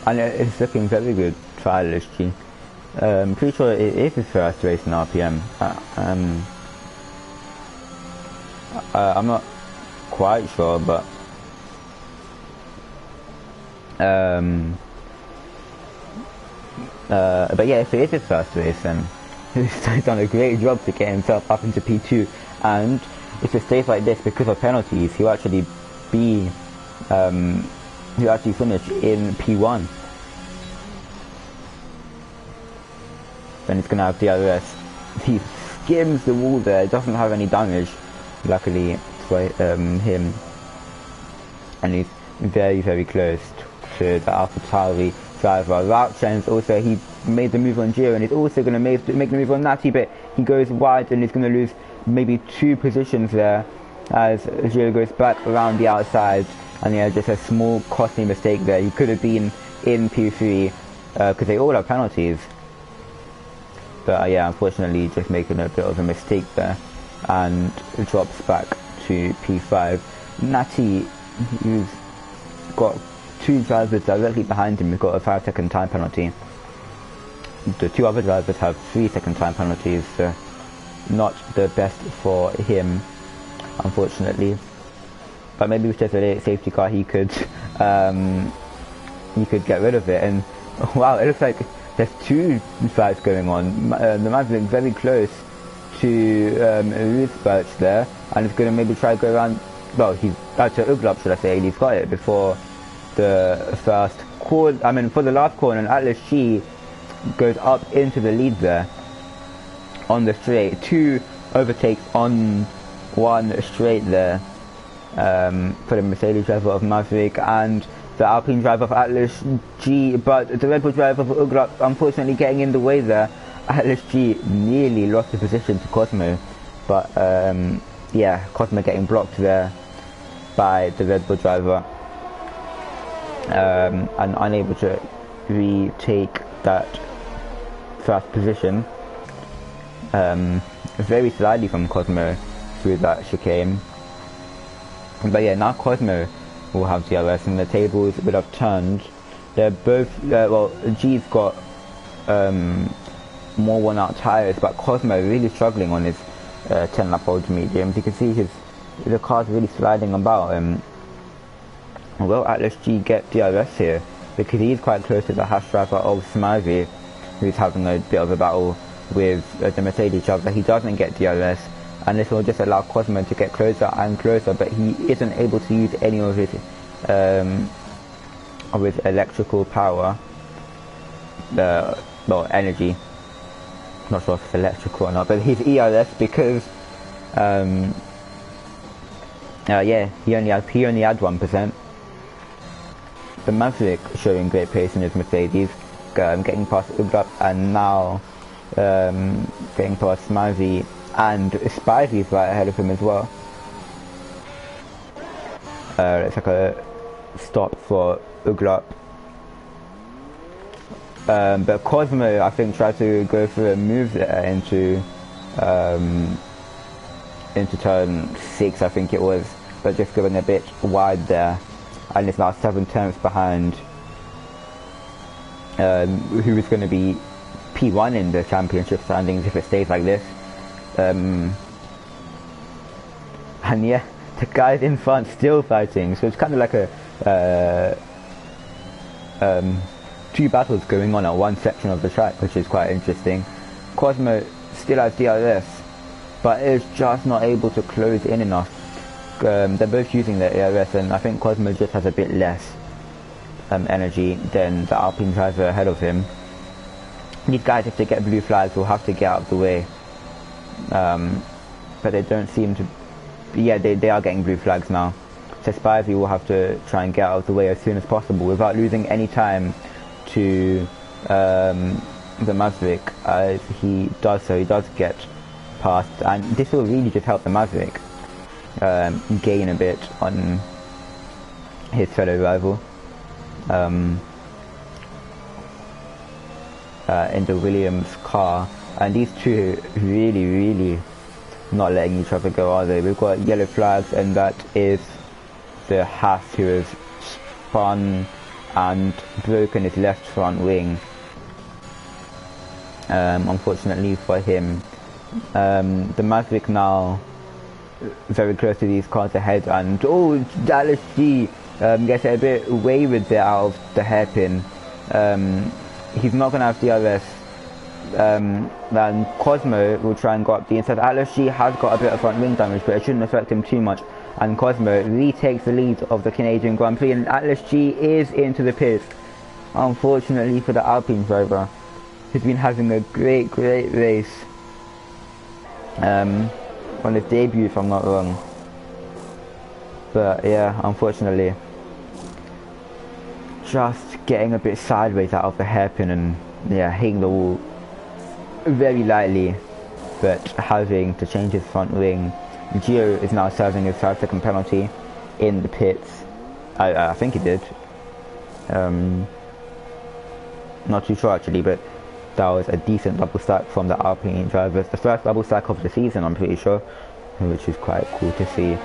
And it's looking very good for Atlas G. I'm pretty sure it is his first race in RPM. I'm not quite sure, but yeah, if it is his first race, then he's done a great job to get himself up into P2. And if it stays like this because of penalties, he'll actually be he'll actually finish in P1. Then he's gonna have DRS. He skims the wall there, doesn't have any damage, luckily for him, and he's very close to the AlphaTauri driver. Rauchen's also, he made the move on Gio, and he's also going to make the move on Nati, but he goes wide and he's going to lose maybe 2 positions there as Gio goes back around the outside. And yeah, just a small costly mistake there. He could have been in P3 because they all have penalties, but yeah, unfortunately just making a bit of a mistake there, and it drops back to P5. Nati, who's got 2 drivers directly behind him, has got a 5-second time penalty. The 2 other drivers have 3-second time penalties, so not the best for him, unfortunately. But maybe with just a late safety car, he could get rid of it. And wow, it looks like there's 2 fights going on. The Maverick very close to Ruthberg there, and it's going to maybe try to go around. Well, he's to Uglop, should I say? He's got it before the first corner. I mean, for the last corner, and Atlas G goes up into the lead there on the straight. 2 overtakes on 1 straight there for the Mercedes driver of Maverick and the Alpine driver of Atlas G, but the Red Bull driver of Uglop unfortunately getting in the way there. Atlas G nearly lost the position to Cosmo, but yeah, Cosmo getting blocked there by the Red Bull driver, and unable to retake that first position very slightly from Cosmo through that chicane. But yeah, now Cosmo will have DRS and the tables will have turned. They're both well, G's got more worn out tyres, but Cosmo really struggling on his 10 lap old mediums. You can see the car's really sliding about. Will Atlas G get DRS here? Because he's quite close to the Haas driver of Smavi, who's having a bit of a battle with the Mercedes driver. He doesn't get DRS, and this will just allow Cosmo to get closer and closer, but he isn't able to use any of his electrical power, well, energy. Not sure if it's electrical or not, but his ERS, because yeah, he only had 1%. The Maverick showing great pace in his Mercedes, getting past Uglap, and now getting past Smazi, and Spivey's right ahead of him as well. It's like a stop for Uglap. But Cosmo, I think, tried to go for a move there into turn 6, I think it was, but just going a bit wide there, and it's now 7/10 behind who is going to be P1 in the championship standings if it stays like this. And yeah, the guys in front still fighting, so it's kind of like a 2 battles going on at one section of the track, which is quite interesting. Cosmo still has DRS, but is just not able to close in enough. They're both using their ARS, and I think Cosmo just has a bit less energy than the Alpine driver ahead of him. These guys, if they get blue flags, will have to get out of the way, but they don't seem to yeah, they are getting blue flags now. So Spivey will have to try and get out of the way as soon as possible without losing any time to the Maverick. As he does so, he does get past, and this will really just help the Maverick gain a bit on his fellow rival in the Williams car. And these two really not letting each other go, are they? We've got yellow flags, and that is the Haas who has spun and broken his left front wing. Unfortunately for him, the Maverick now very close to these cars ahead, and Dallas G gets a bit wayward there out of the hairpin. He's not going to have DRS. Then Cosmo will try and go up the inside. Atlas G has got a bit of front wing damage, but it shouldn't affect him too much. And Cosmo retakes the lead of the Canadian Grand Prix, and Atlas G is into the pits. Unfortunately for the Alpine driver, who's been having a great race on his debut, if I'm not wrong. But yeah, unfortunately, just getting a bit sideways out of the hairpin and yeah, hitting the wall very lightly, but having to change his front wing. Gio is now serving his 5-second penalty in the pits. I think he did. Not too sure actually, but that was a decent double stack from the Alpine drivers. The first double stack of the season, I'm pretty sure, which is quite cool to see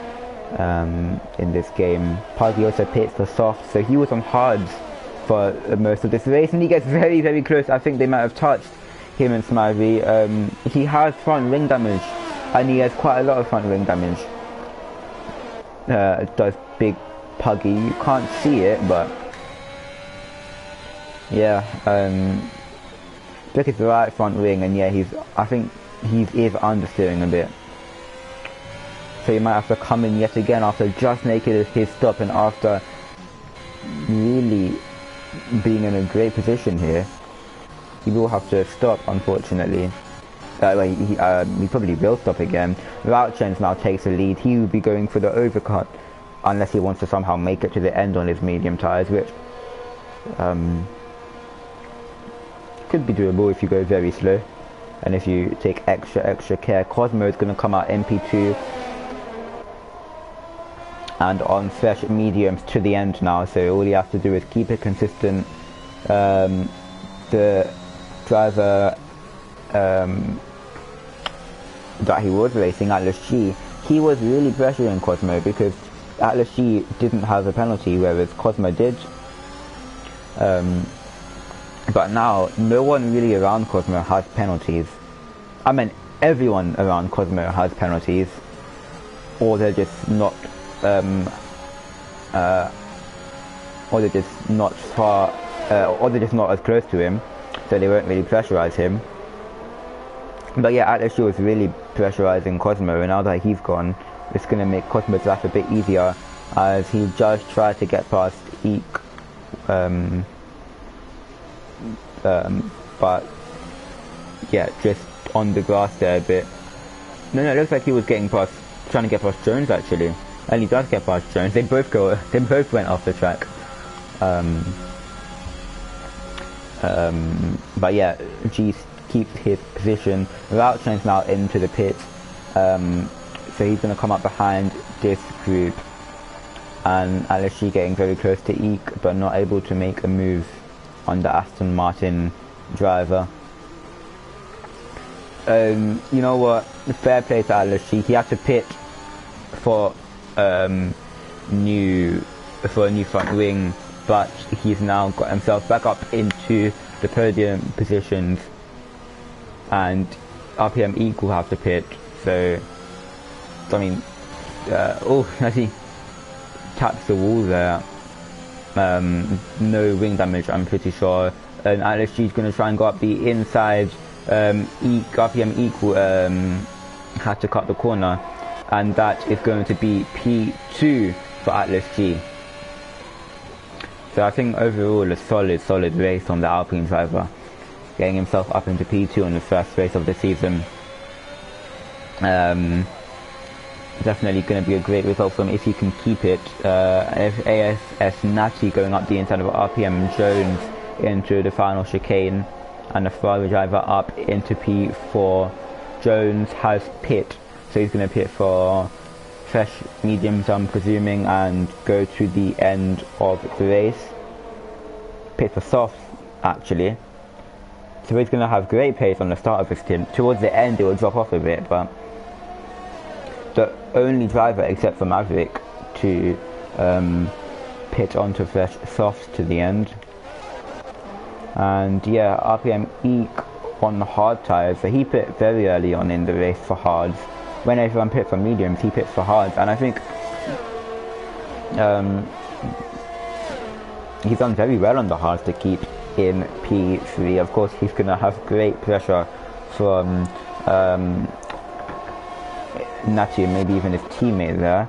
in this game. Puggy also pits for soft, so he was on hards for most of this race, and he gets very close. I think they might have touched him and Smivey. He has front wing damage, and he has quite a lot of front wing damage. It does big Puggy. You can't see it, but yeah, look at the right front wing, and yeah, I think he is understeering a bit. So he might have to come in yet again after just making his stop, and after really being in a great position here. He will have to stop, unfortunately. He probably will stop again. Rauchens now takes the lead. He will be going for the overcut, unless he wants to somehow make it to the end on his medium tyres, which could be doable if you go very slow and if you take extra care. Cosmo is going to come out MP2 and on fresh mediums to the end now, so all you have to do is keep it consistent. The driver that he was racing, Atlas G, he was really pressuring Cosmo because Atlas G didn't have a penalty, whereas Cosmo did. But now no one really around Cosmo has penalties. I mean, everyone around Cosmo has penalties, or they're just not or they're just not far, or they're just not as close to him, so they won't really pressurize him. But yeah, Atlas G was really pressurizing Cosmo, and now that he's gone, it's going to make Cosmo's life a bit easier, as he just tried to get past Eek, but yeah, just on the grass there a bit. No, it looks like he was getting past, trying to get past Jones actually, and he does get past Jones. They both went off the track. But yeah, G keeps his position. Rauchens now into the pit, so he's going to come up behind this group, and Atlas G getting very close to Eek, but not able to make a move on the Aston Martin driver. You know what? Fair play to Atlas G. He had to pit for a new front wing, but he's now got himself back up into the podium positions, and RPM Eek will have to pit. So I mean, as he taps the wall there, no wing damage, I'm pretty sure. And Atlas G is going to try and go up the inside. RPM Eek will have to cut the corner, and that is going to be P2 for Atlas G. So I think overall a solid race on the Alpine driver, getting himself up into P2 on the first race of the season. definitely going to be a great result for him if he can keep it. If ASS Natty going up the inside of RPM Jones into the final chicane, and the Ferrari driver up into P4. Jones has pit, so he's going to pit for fresh mediums, I'm presuming, and go to the end of the race. Pit for softs, actually. So he's going to have great pace on the start of his stint. Towards the end, it will drop off a bit, but the only driver except for Maverick to pit onto fresh softs to the end. And yeah, RPM Eek on the hard tyres, so he pit very early on in the race for hards. When everyone pits for mediums, he pits for hards, and I think he's done very well on the hards to keep in P3. Of course, he's going to have great pressure from Natty and maybe even his teammate there,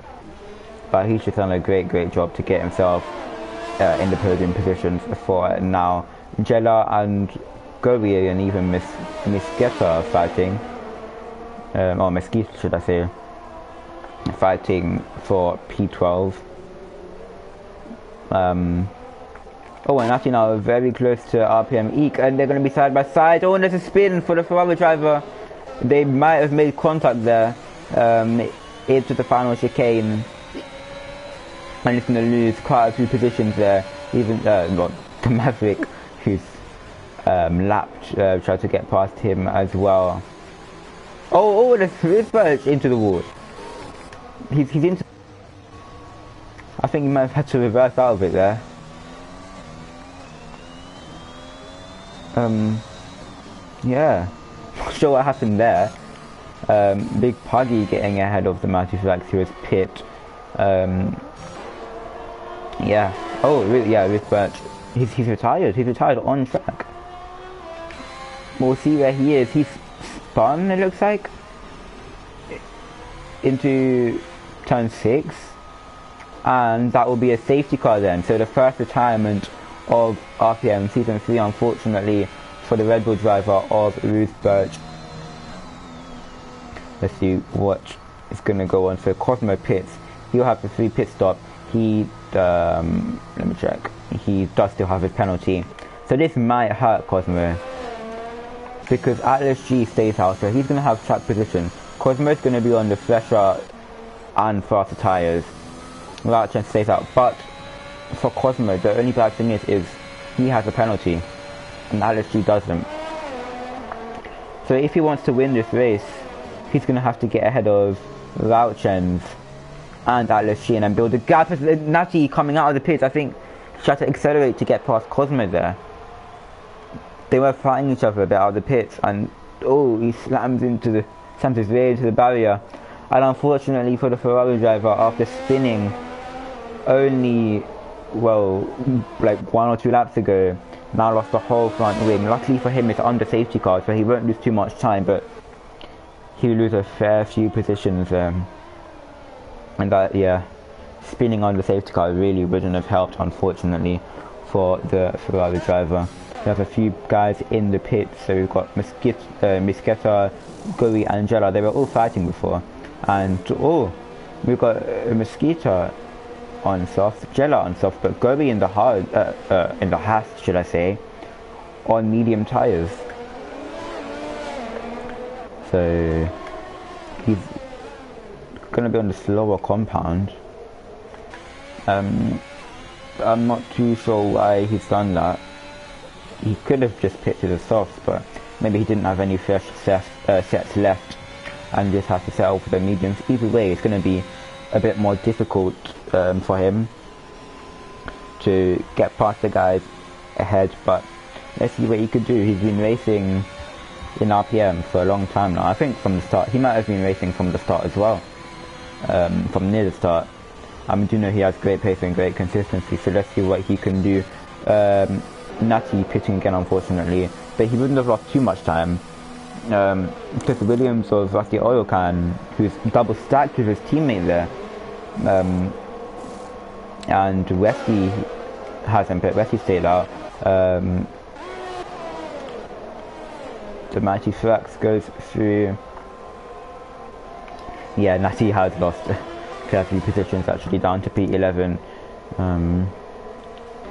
but he's just done a great job to get himself in the podium positions for now. Jella and Gowie and even Mesquita are fighting, or Mesquita should I say, fighting for P12. Oh, and actually now very close to RPM Eek, and they're going to be side by side. Oh, and there's a spin for the Ferrari driver. They might have made contact there into the final chicane, and he's going to lose quite a few positions there. Even well, the Maverick, who's lapped, tried to get past him as well. Oh, there's reverse into the wall. He's into. I think he might have had to reverse out of it there. Yeah, not sure what happened there. Big Puggy getting ahead of the Mighty Flags, who was pit. Yeah. Oh, really? Yeah, with Birch. He's retired. He's retired on track. We'll see where he is. He's spun, it looks like, into turn 6, and that will be a safety car then. So the first retirement of RPM season 3, unfortunately, for the Red Bull driver of Ruth Birch. Let's see what is going to go on. So Cosmo pits. He'll have the 3 pit stop. He let me check. He does still have his penalty, so this might hurt Cosmo, because Atlas G stays out, so he's going to have track position. Cosmo's going to be on the fresher and faster tyres. Rauchen stays out, but for Cosmo, the only bad thing is he has a penalty, and Atlas G doesn't. So if he wants to win this race, he's going to have to get ahead of Rauchens and Atlas G and then build a gap. Natty coming out of the pits, I think, tried to accelerate to get past Cosmo there. They were fighting each other a bit out of the pits, and oh, he slams his way into the barrier. And unfortunately for the Ferrari driver, after spinning only, well, like 1 or 2 laps ago, now lost the whole front wing. Luckily for him, it's under safety car, so he won't lose too much time, but he'll lose a fair few positions. And that, yeah, spinning on the safety car really wouldn't have helped, unfortunately, for the Ferrari driver. We have a few guys in the pits, so we've got Mesquita, Gowie and Jella. They were all fighting before, and oh, we've got Mesquita on soft, Jella on soft, but Gowie in the hard, in the Haas, should I say, on medium tyres. So he's gonna be on the slower compound. I'm not too sure why he's done that. He could have just picked the softs, but maybe he didn't have any fresh sets left and just has to settle for the mediums. Either way, it's going to be a bit more difficult for him to get past the guys ahead, but let's see what he could do. He's been racing in RPM for a long time now. I think from the start. He might have been racing from the start as well, from near the start. I do know he has great pace and great consistency, so let's see what he can do. Natty pitching again, unfortunately, but he wouldn't have lost too much time, because Williams was Rusty Oil Can, who's double stacked with his teammate there, and Westy hasn't pit. Westy stayed out. The Mighty Flax goes through yeah, Natty has lost a few positions actually down to P11.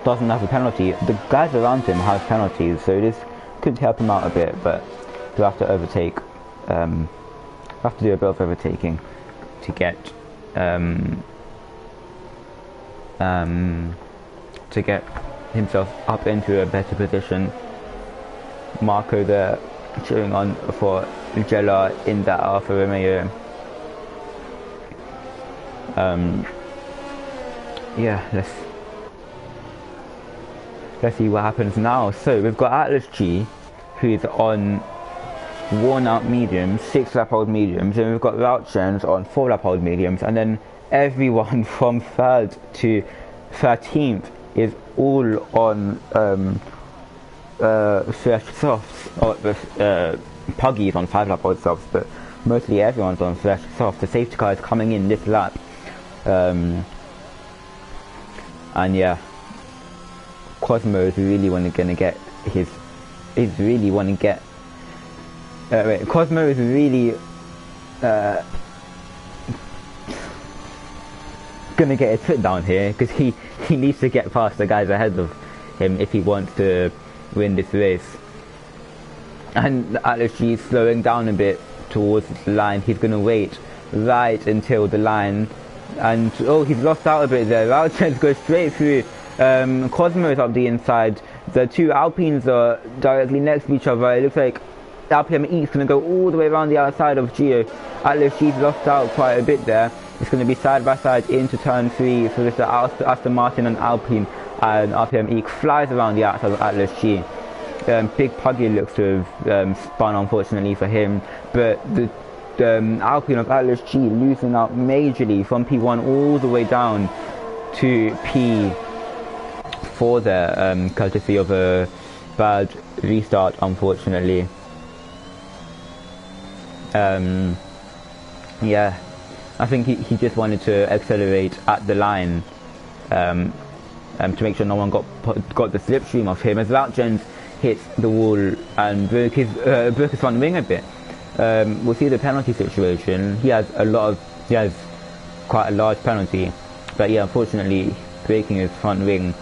Doesn't have a penalty. The guys around him have penalties, so this could help him out a bit, but he'll have to overtake. Have to do a bit of overtaking to get himself up into a better position. Marco there cheering on for Jella in that Alfa Romeo. Yeah, let's see what happens now. So we've got Atlas G, who's on worn out mediums, 6 lap old mediums, and we've got Rauchens on 4 lap old mediums, and then everyone from 3rd to 13th is all on fresh softs, or Puggy's on 5 lap old softs, but mostly everyone's on fresh softs. The safety car is coming in this lap, and yeah, Cosmo is really gonna get his, Cosmo is really gonna get his foot down here, because he needs to get past the guys ahead of him if he wants to win this race. And Atlas G is slowing down a bit towards the line. He's gonna wait right until the line, and oh, he's lost out a bit there. Rauchens goes straight through. Cosmo is up the inside. The two Alpines are directly next to each other. It looks like RPM Esports going to go all the way around the outside of Gio. Atlas G's lost out quite a bit there. It's going to be side by side into turn 3 for this Aston Martin and Alpine, and RPM Esports flies around the outside of Atlas G. Big Puggy looks to have spun, unfortunately for him, but the Alpine of Atlas G losing out majorly from P1 all the way down to P4 there, courtesy of a bad restart, unfortunately. Yeah, I think he just wanted to accelerate at the line to make sure no one got the slipstream off him, as Rauchens hits the wall and broke his front wing a bit. We'll see the penalty situation. He has quite a large penalty, but yeah, unfortunately breaking his front wing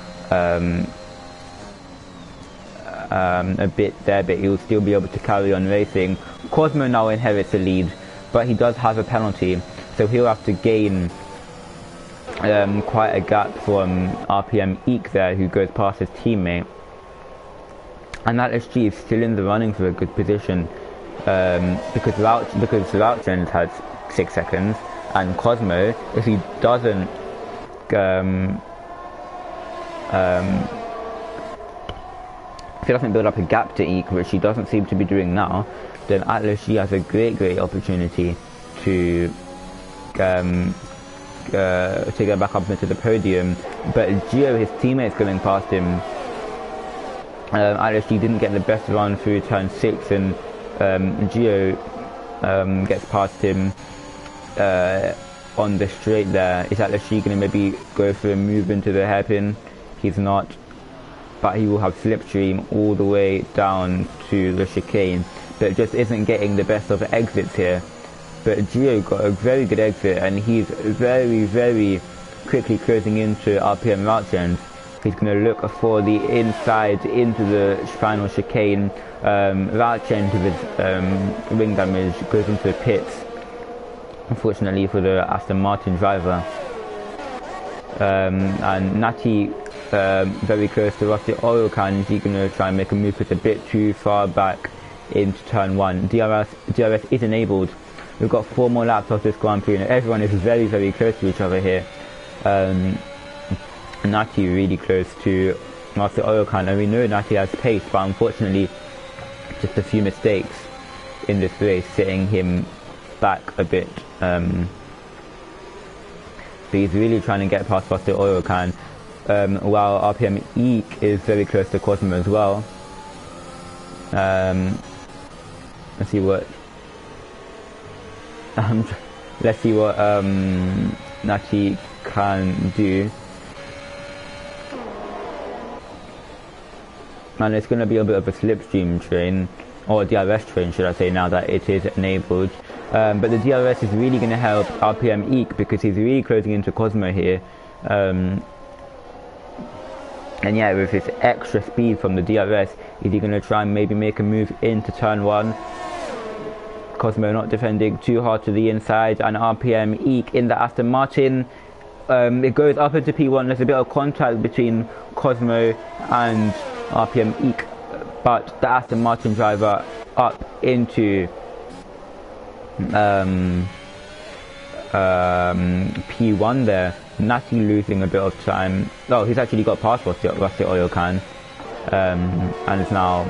a bit there, but he'll still be able to carry on racing. Cosmo now inherits the lead, but he does have a penalty, so he'll have to gain quite a gap from RPM Eek there, who goes past his teammate. And that SG is still in the running for a good position, because Rauchens has 6 seconds, and Cosmo, if he doesn't build up a gap to Eek, which he doesn't seem to be doing now, then Atlas G has a great opportunity to get back up into the podium. But Gio, his teammate's going past him. Atlas G didn't get the best run through turn 6, and Gio gets past him on the straight there. Is Atlas G going to maybe go for a move into the hairpin? He's not, but he will have slipstream all the way down to the chicane, but just isn't getting the best of exits here. But Gio got a very good exit, and he's very quickly closing into RPM Rauchens. He's going to look for the inside into the final chicane. Rauchens with his wing damage goes into the pits, unfortunately for the Aston Martin driver. And Natty very close to Rusty Oil Can. He's going to try and make a move, it's a bit too far back into turn 1. DRS is enabled. We've got 4 more laps of this Grand Prix, and everyone is very close to each other here. Natty really close to Master Oil Can, and we know Natty has pace, but unfortunately just a few mistakes in this race setting him back a bit. So he's really trying to get past Master Oil Can, while RPM Eek is very close to Cosmo as well. Let's see what Natty can do. And it's going to be a bit of a slipstream train, or DRS train should I say, now that it is enabled. but the DRS is really going to help RPM Eek because he's really closing into Cosmo here. And yeah, with his extra speed from the DRS, is he going to try and maybe make a move into turn 1? Cosmo not defending too hard to the inside, and RPM Eek in the Aston Martin. It goes up into P1. There's a bit of contact between Cosmo and RPM Eek, but the Aston Martin driver up into P1 there. Natty losing a bit of time. Oh, he's actually got past Rusty Oil Can, and is now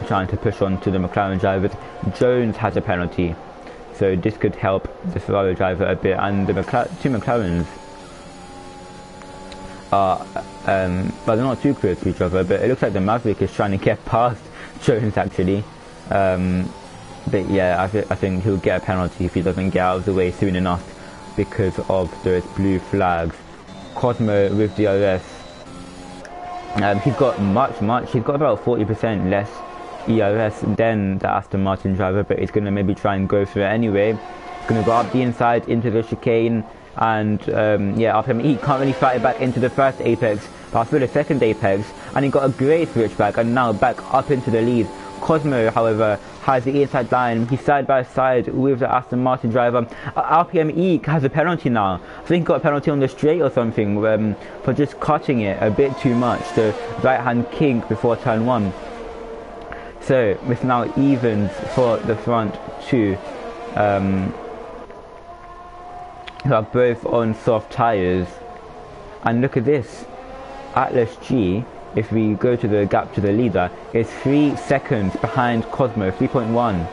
trying to push on to the McLaren drivers. Jones has a penalty, so this could help the Ferrari driver a bit, and the two McLarens are well, they're not too close to each other, but it looks like the Maverick is trying to get past Jones actually. But yeah, I think he'll get a penalty if he doesn't get out of the way soon enough because of those blue flags. Cosmo with DRS, he's got he's got about 40% less ERS than the Aston Martin driver, but he's going to maybe try and go for it anyway. He's going to go up the inside into the chicane, and yeah, RPM Eek can't really fight it back into the first apex, but through the second apex, and he got a great switch back, and now back up into the lead. Cosmo, however, has the inside line. He's side by side with the Aston Martin driver. RPM Eek has a penalty now. I think he got a penalty on the straight or something for just cutting it a bit too much. The right hand kink before turn 1. So it's now evens for the front two, who are both on soft tyres. And look at this, Atlas G, if we go to the gap to the leader, is 3 seconds behind Cosmo, 3.1.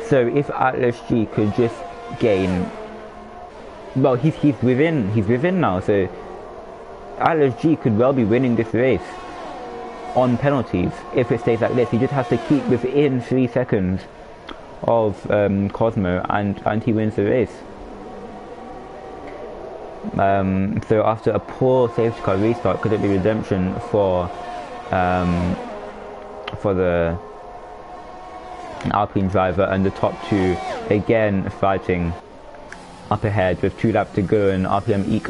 So if Atlas G could just gain, well, he's within now, so Atlas G could well be winning this race on penalties if it stays like this. He just has to keep within 3 seconds of Cosmo, and he wins the race. So after a poor safety car restart, could it be redemption for the Alpine driver, and the top two again fighting up ahead with 2 laps to go, and RPM Eek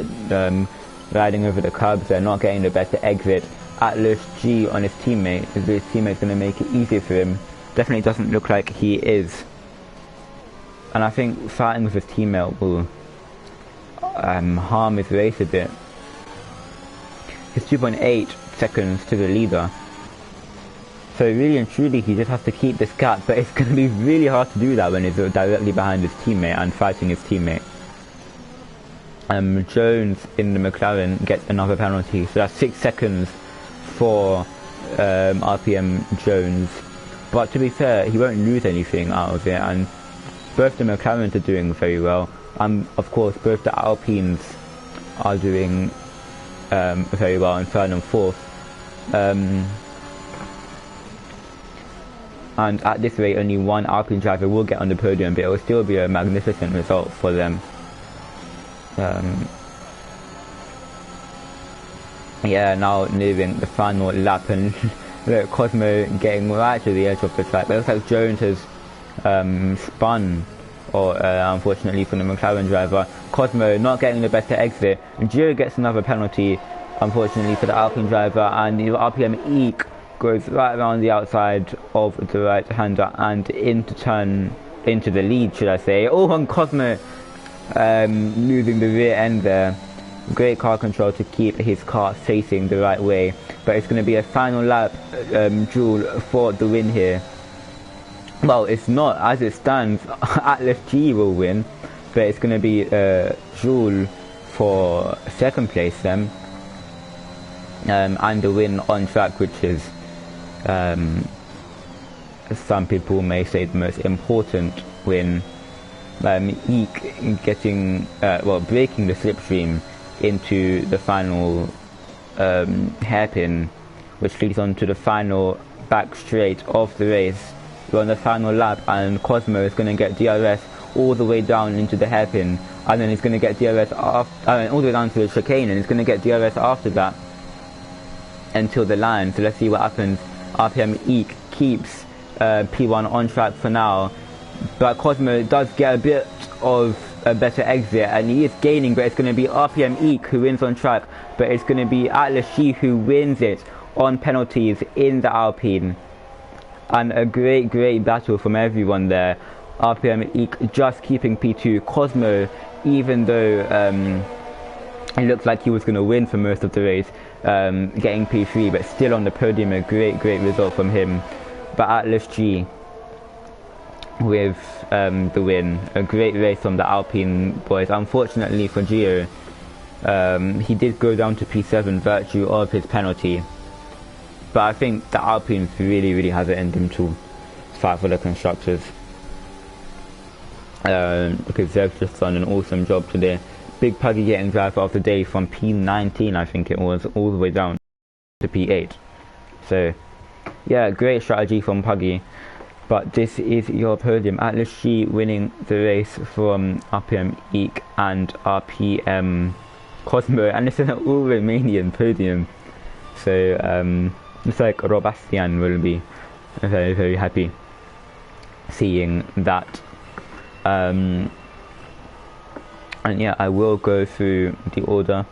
riding over the curbs. They're not getting the best exit. Atlas G on his teammate. Is his teammate's going to make it easier for him? Definitely doesn't look like he is. And I think fighting with his teammate will harm his race a bit. He's 2.8 seconds to the leader. So really and truly he just has to keep this gap, but it's going to be really hard to do that when he's directly behind his teammate and fighting his teammate. Jones in the McLaren gets another penalty, so that's 6 seconds for RPM Jones. But to be fair, he won't lose anything out of it, and both the McLarens are doing very well. Of course, both the Alpines are doing very well in 3rd and 4th. And at this rate, only one Alpine driver will get on the podium, but it will still be a magnificent result for them. Yeah, now nearing the final lap, and look, Cosmo getting right to the edge of the track. It looks like Jones has spun, or unfortunately for the McLaren driver. Cosmo not getting the best exit. Gio gets another penalty, unfortunately for the Alpine driver, and the RPM Eek goes right around the outside of the right-hander and into the lead, should I say. Oh, and Cosmo losing the rear end there. Great car control to keep his car facing the right way, but it's going to be a final lap duel for the win here. Well, it's not, as it stands. Atlas G will win, but it's going to be a duel for 2nd place then, and the win on track, which is some people may say the most important win. Eek getting breaking the slipstream into the final hairpin, which leads on to the final back straight of the race. We're on the final lap, and Cosmo is going to get DRS all the way down into the hairpin, and then he's going to get DRS all the way down to the chicane, and he's going to get DRS after that until the line. So let's see what happens. RPM Eek keeps P1 on track for now. but Cosmo does get a bit of a better exit, and he is gaining, but it's going to be RPM Eek who wins on track, but it's going to be Atlas G who wins it on penalties in the Alpine. And a great battle from everyone there. RPM Eek just keeping P2. Cosmo, even though it looked like he was going to win for most of the race, getting P3, but still on the podium. A great result from him. But Atlas G with the win. A great race from the Alpine boys. Unfortunately for Gio, he did go down to P7 virtue of his penalty. But I think the Alpines really has it in them to fight for the constructors, because they've just done an awesome job today. Big Puggy getting driver of the day from P19, I think it was, all the way down to P8. So yeah, great strategy from Puggy. But this is your podium. Atlas G winning the race from RPM Eek and RPM Cosmo, and it's an all Romanian podium. So looks like Robastian will be very happy seeing that. And yeah, I will go through the order,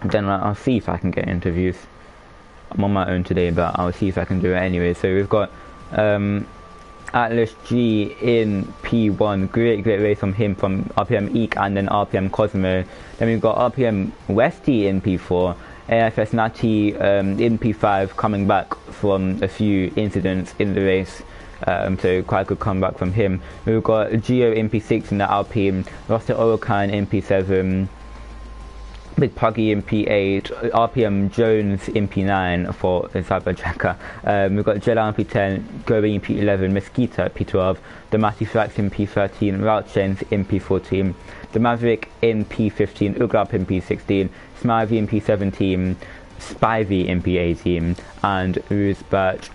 then I'll see if I can get interviews. I'm on my own today, but I'll see if I can do it anyway. So we've got Atlas G in P1, great race from him, from RPM Eek and then RPM Cosmo. Then we've got RPM Westy in P4, AFS Natty in P5, coming back from a few incidents in the race. So quite a good comeback from him. We've got Gio in P6 in the Alpine, Roster Orokan in P7, Big Puggy in P8, RPM Jones in P9 for the Cyber Tracker. We've got Jella in P10, Gobi in P11, Mosquito at P12, the Matty Flax in P13, Route Chains in P14, the Maverick in P15, Uglap in P16, Smivey in P17, Spivey in P18, and Ruse Birch,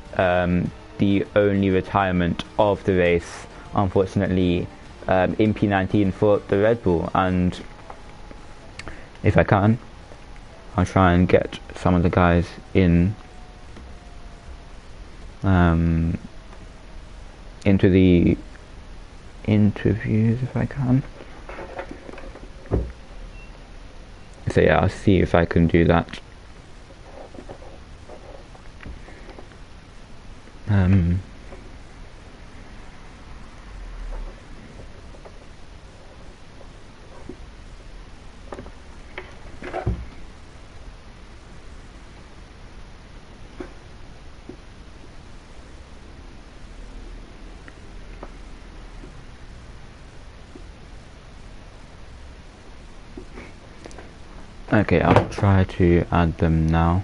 the only retirement of the race, unfortunately, in P19 for the Red Bull. And if I can, I'll try and get some of the guys in into the interviews if I can. So yeah, I'll see if I can do that. Okay, I'll try to add them now.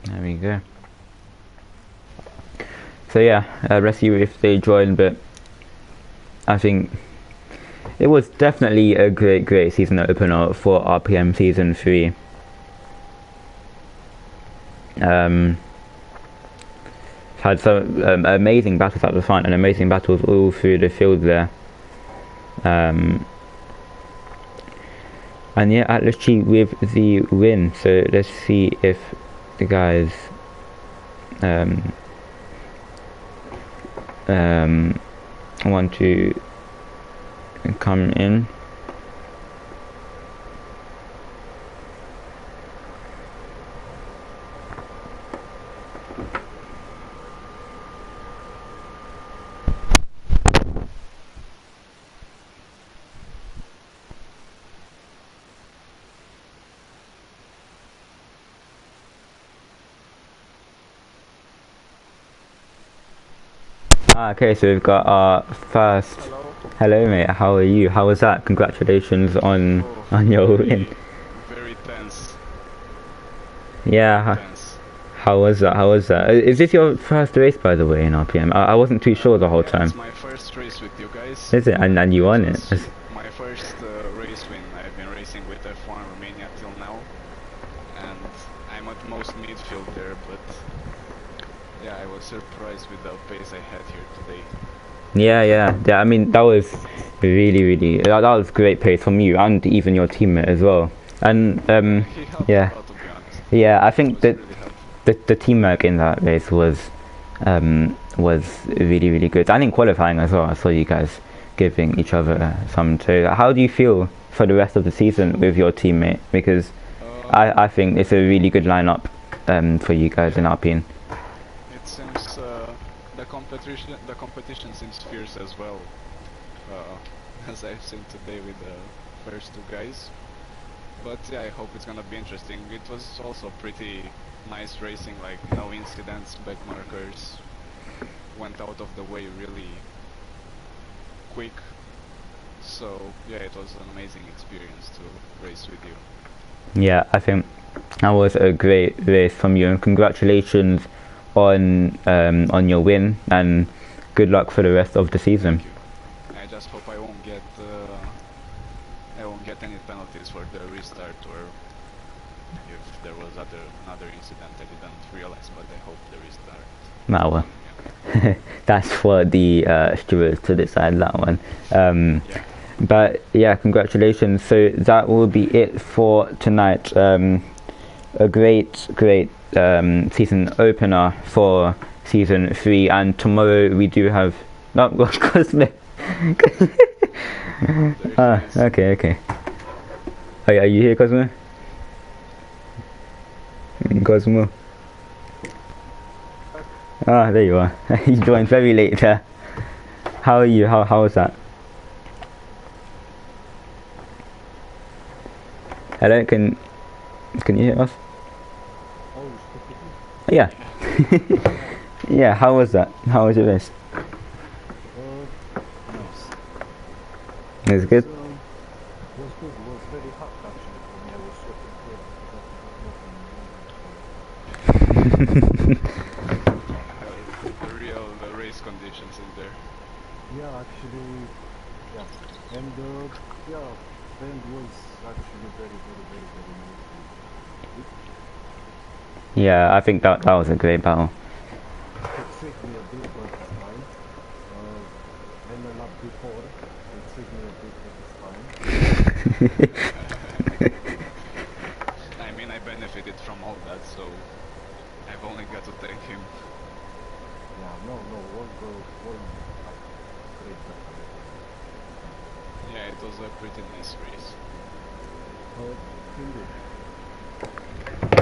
There we go. So yeah, let's see if they join, but I think it was definitely a great season opener for RPM Season 3. Had some amazing battles at the front and amazing battles all through the field there. And yeah, Atlas G with the win. So let's see if the guys want to come in. Okay, so we've got our first. Hello mate, how are you? How was that? Congratulations on your win. Very tense. Yeah. How was that? Is this your first race, by the way, in RPM? I wasn't too sure the whole time. It's my first race with you guys. Is it? And you won it? My first race win. I've been racing with F1 Romania till now, and I'm at most midfield there, but yeah, I was surprised with the pace I had here today. Yeah. I mean, that was really that was great pace from you and even your teammate as well. And He helped yeah, a lot, to be honest. yeah, I It think was that really helpful. the teamwork in that race was really really good. And in qualifying as well, I saw you guys giving each other some too. How do you feel for the rest of the season with your teammate? Because I think it's a really good lineup for you guys in RPN. It seems the competition seems fierce as well, as I've seen today with the first two guys. But yeah, I hope it's gonna be interesting. It was also pretty nice racing, like no incidents, back markers went out of the way really quick. So yeah, it was an amazing experience to race with you. Yeah, I think that was a great race from you, and congratulations on your win, and good luck for the rest of the season. Thank you. I just hope I won't get any penalties for the restart, or if there was another incident I didn't realize, but I hope the restart. Nah, well, Yeah. that's for the stewards to decide that one. Yeah. But yeah, congratulations. So that will be it for tonight. A great season opener for season 3, and tomorrow we do have Cosmo. Okay. Oh, are you here, Cosmo? Cosmo. Ah, there you are. You joined very late. How are you? How was that? Hello, can you hear us? Yeah. Yeah, how was that? How was your race? Nice. It was good? It was good. It was very hot actually for me. I was sweating here because The race conditions in there. yeah, actually, yeah. And yeah, band was actually very nice. Yeah, I think that was a great battle. It took me a bit, but it's fine. And a lap before, it took me a bit, but it's fine. I mean, I benefited from all that, so I've only got to thank him. Yeah, no, all like great battle. Yeah, it was a pretty nice race. Indeed.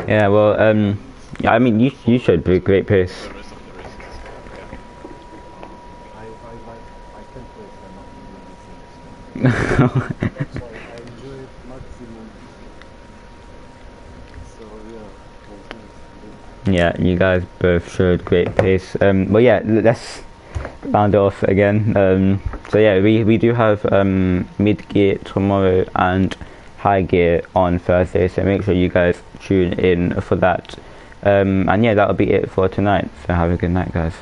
Yeah, well, yeah, I mean, you showed great pace. The rest of the races, yeah. I can't race enough in That's why I enjoy it maximum. So yeah, it was nice. Yeah, you guys both showed great pace. Well, yeah, let's round it off again. So yeah, we do have mid gear tomorrow and high gear on Thursday, so make sure you guys tune in for that. And yeah, that'll be it for tonight. So have a good night, guys.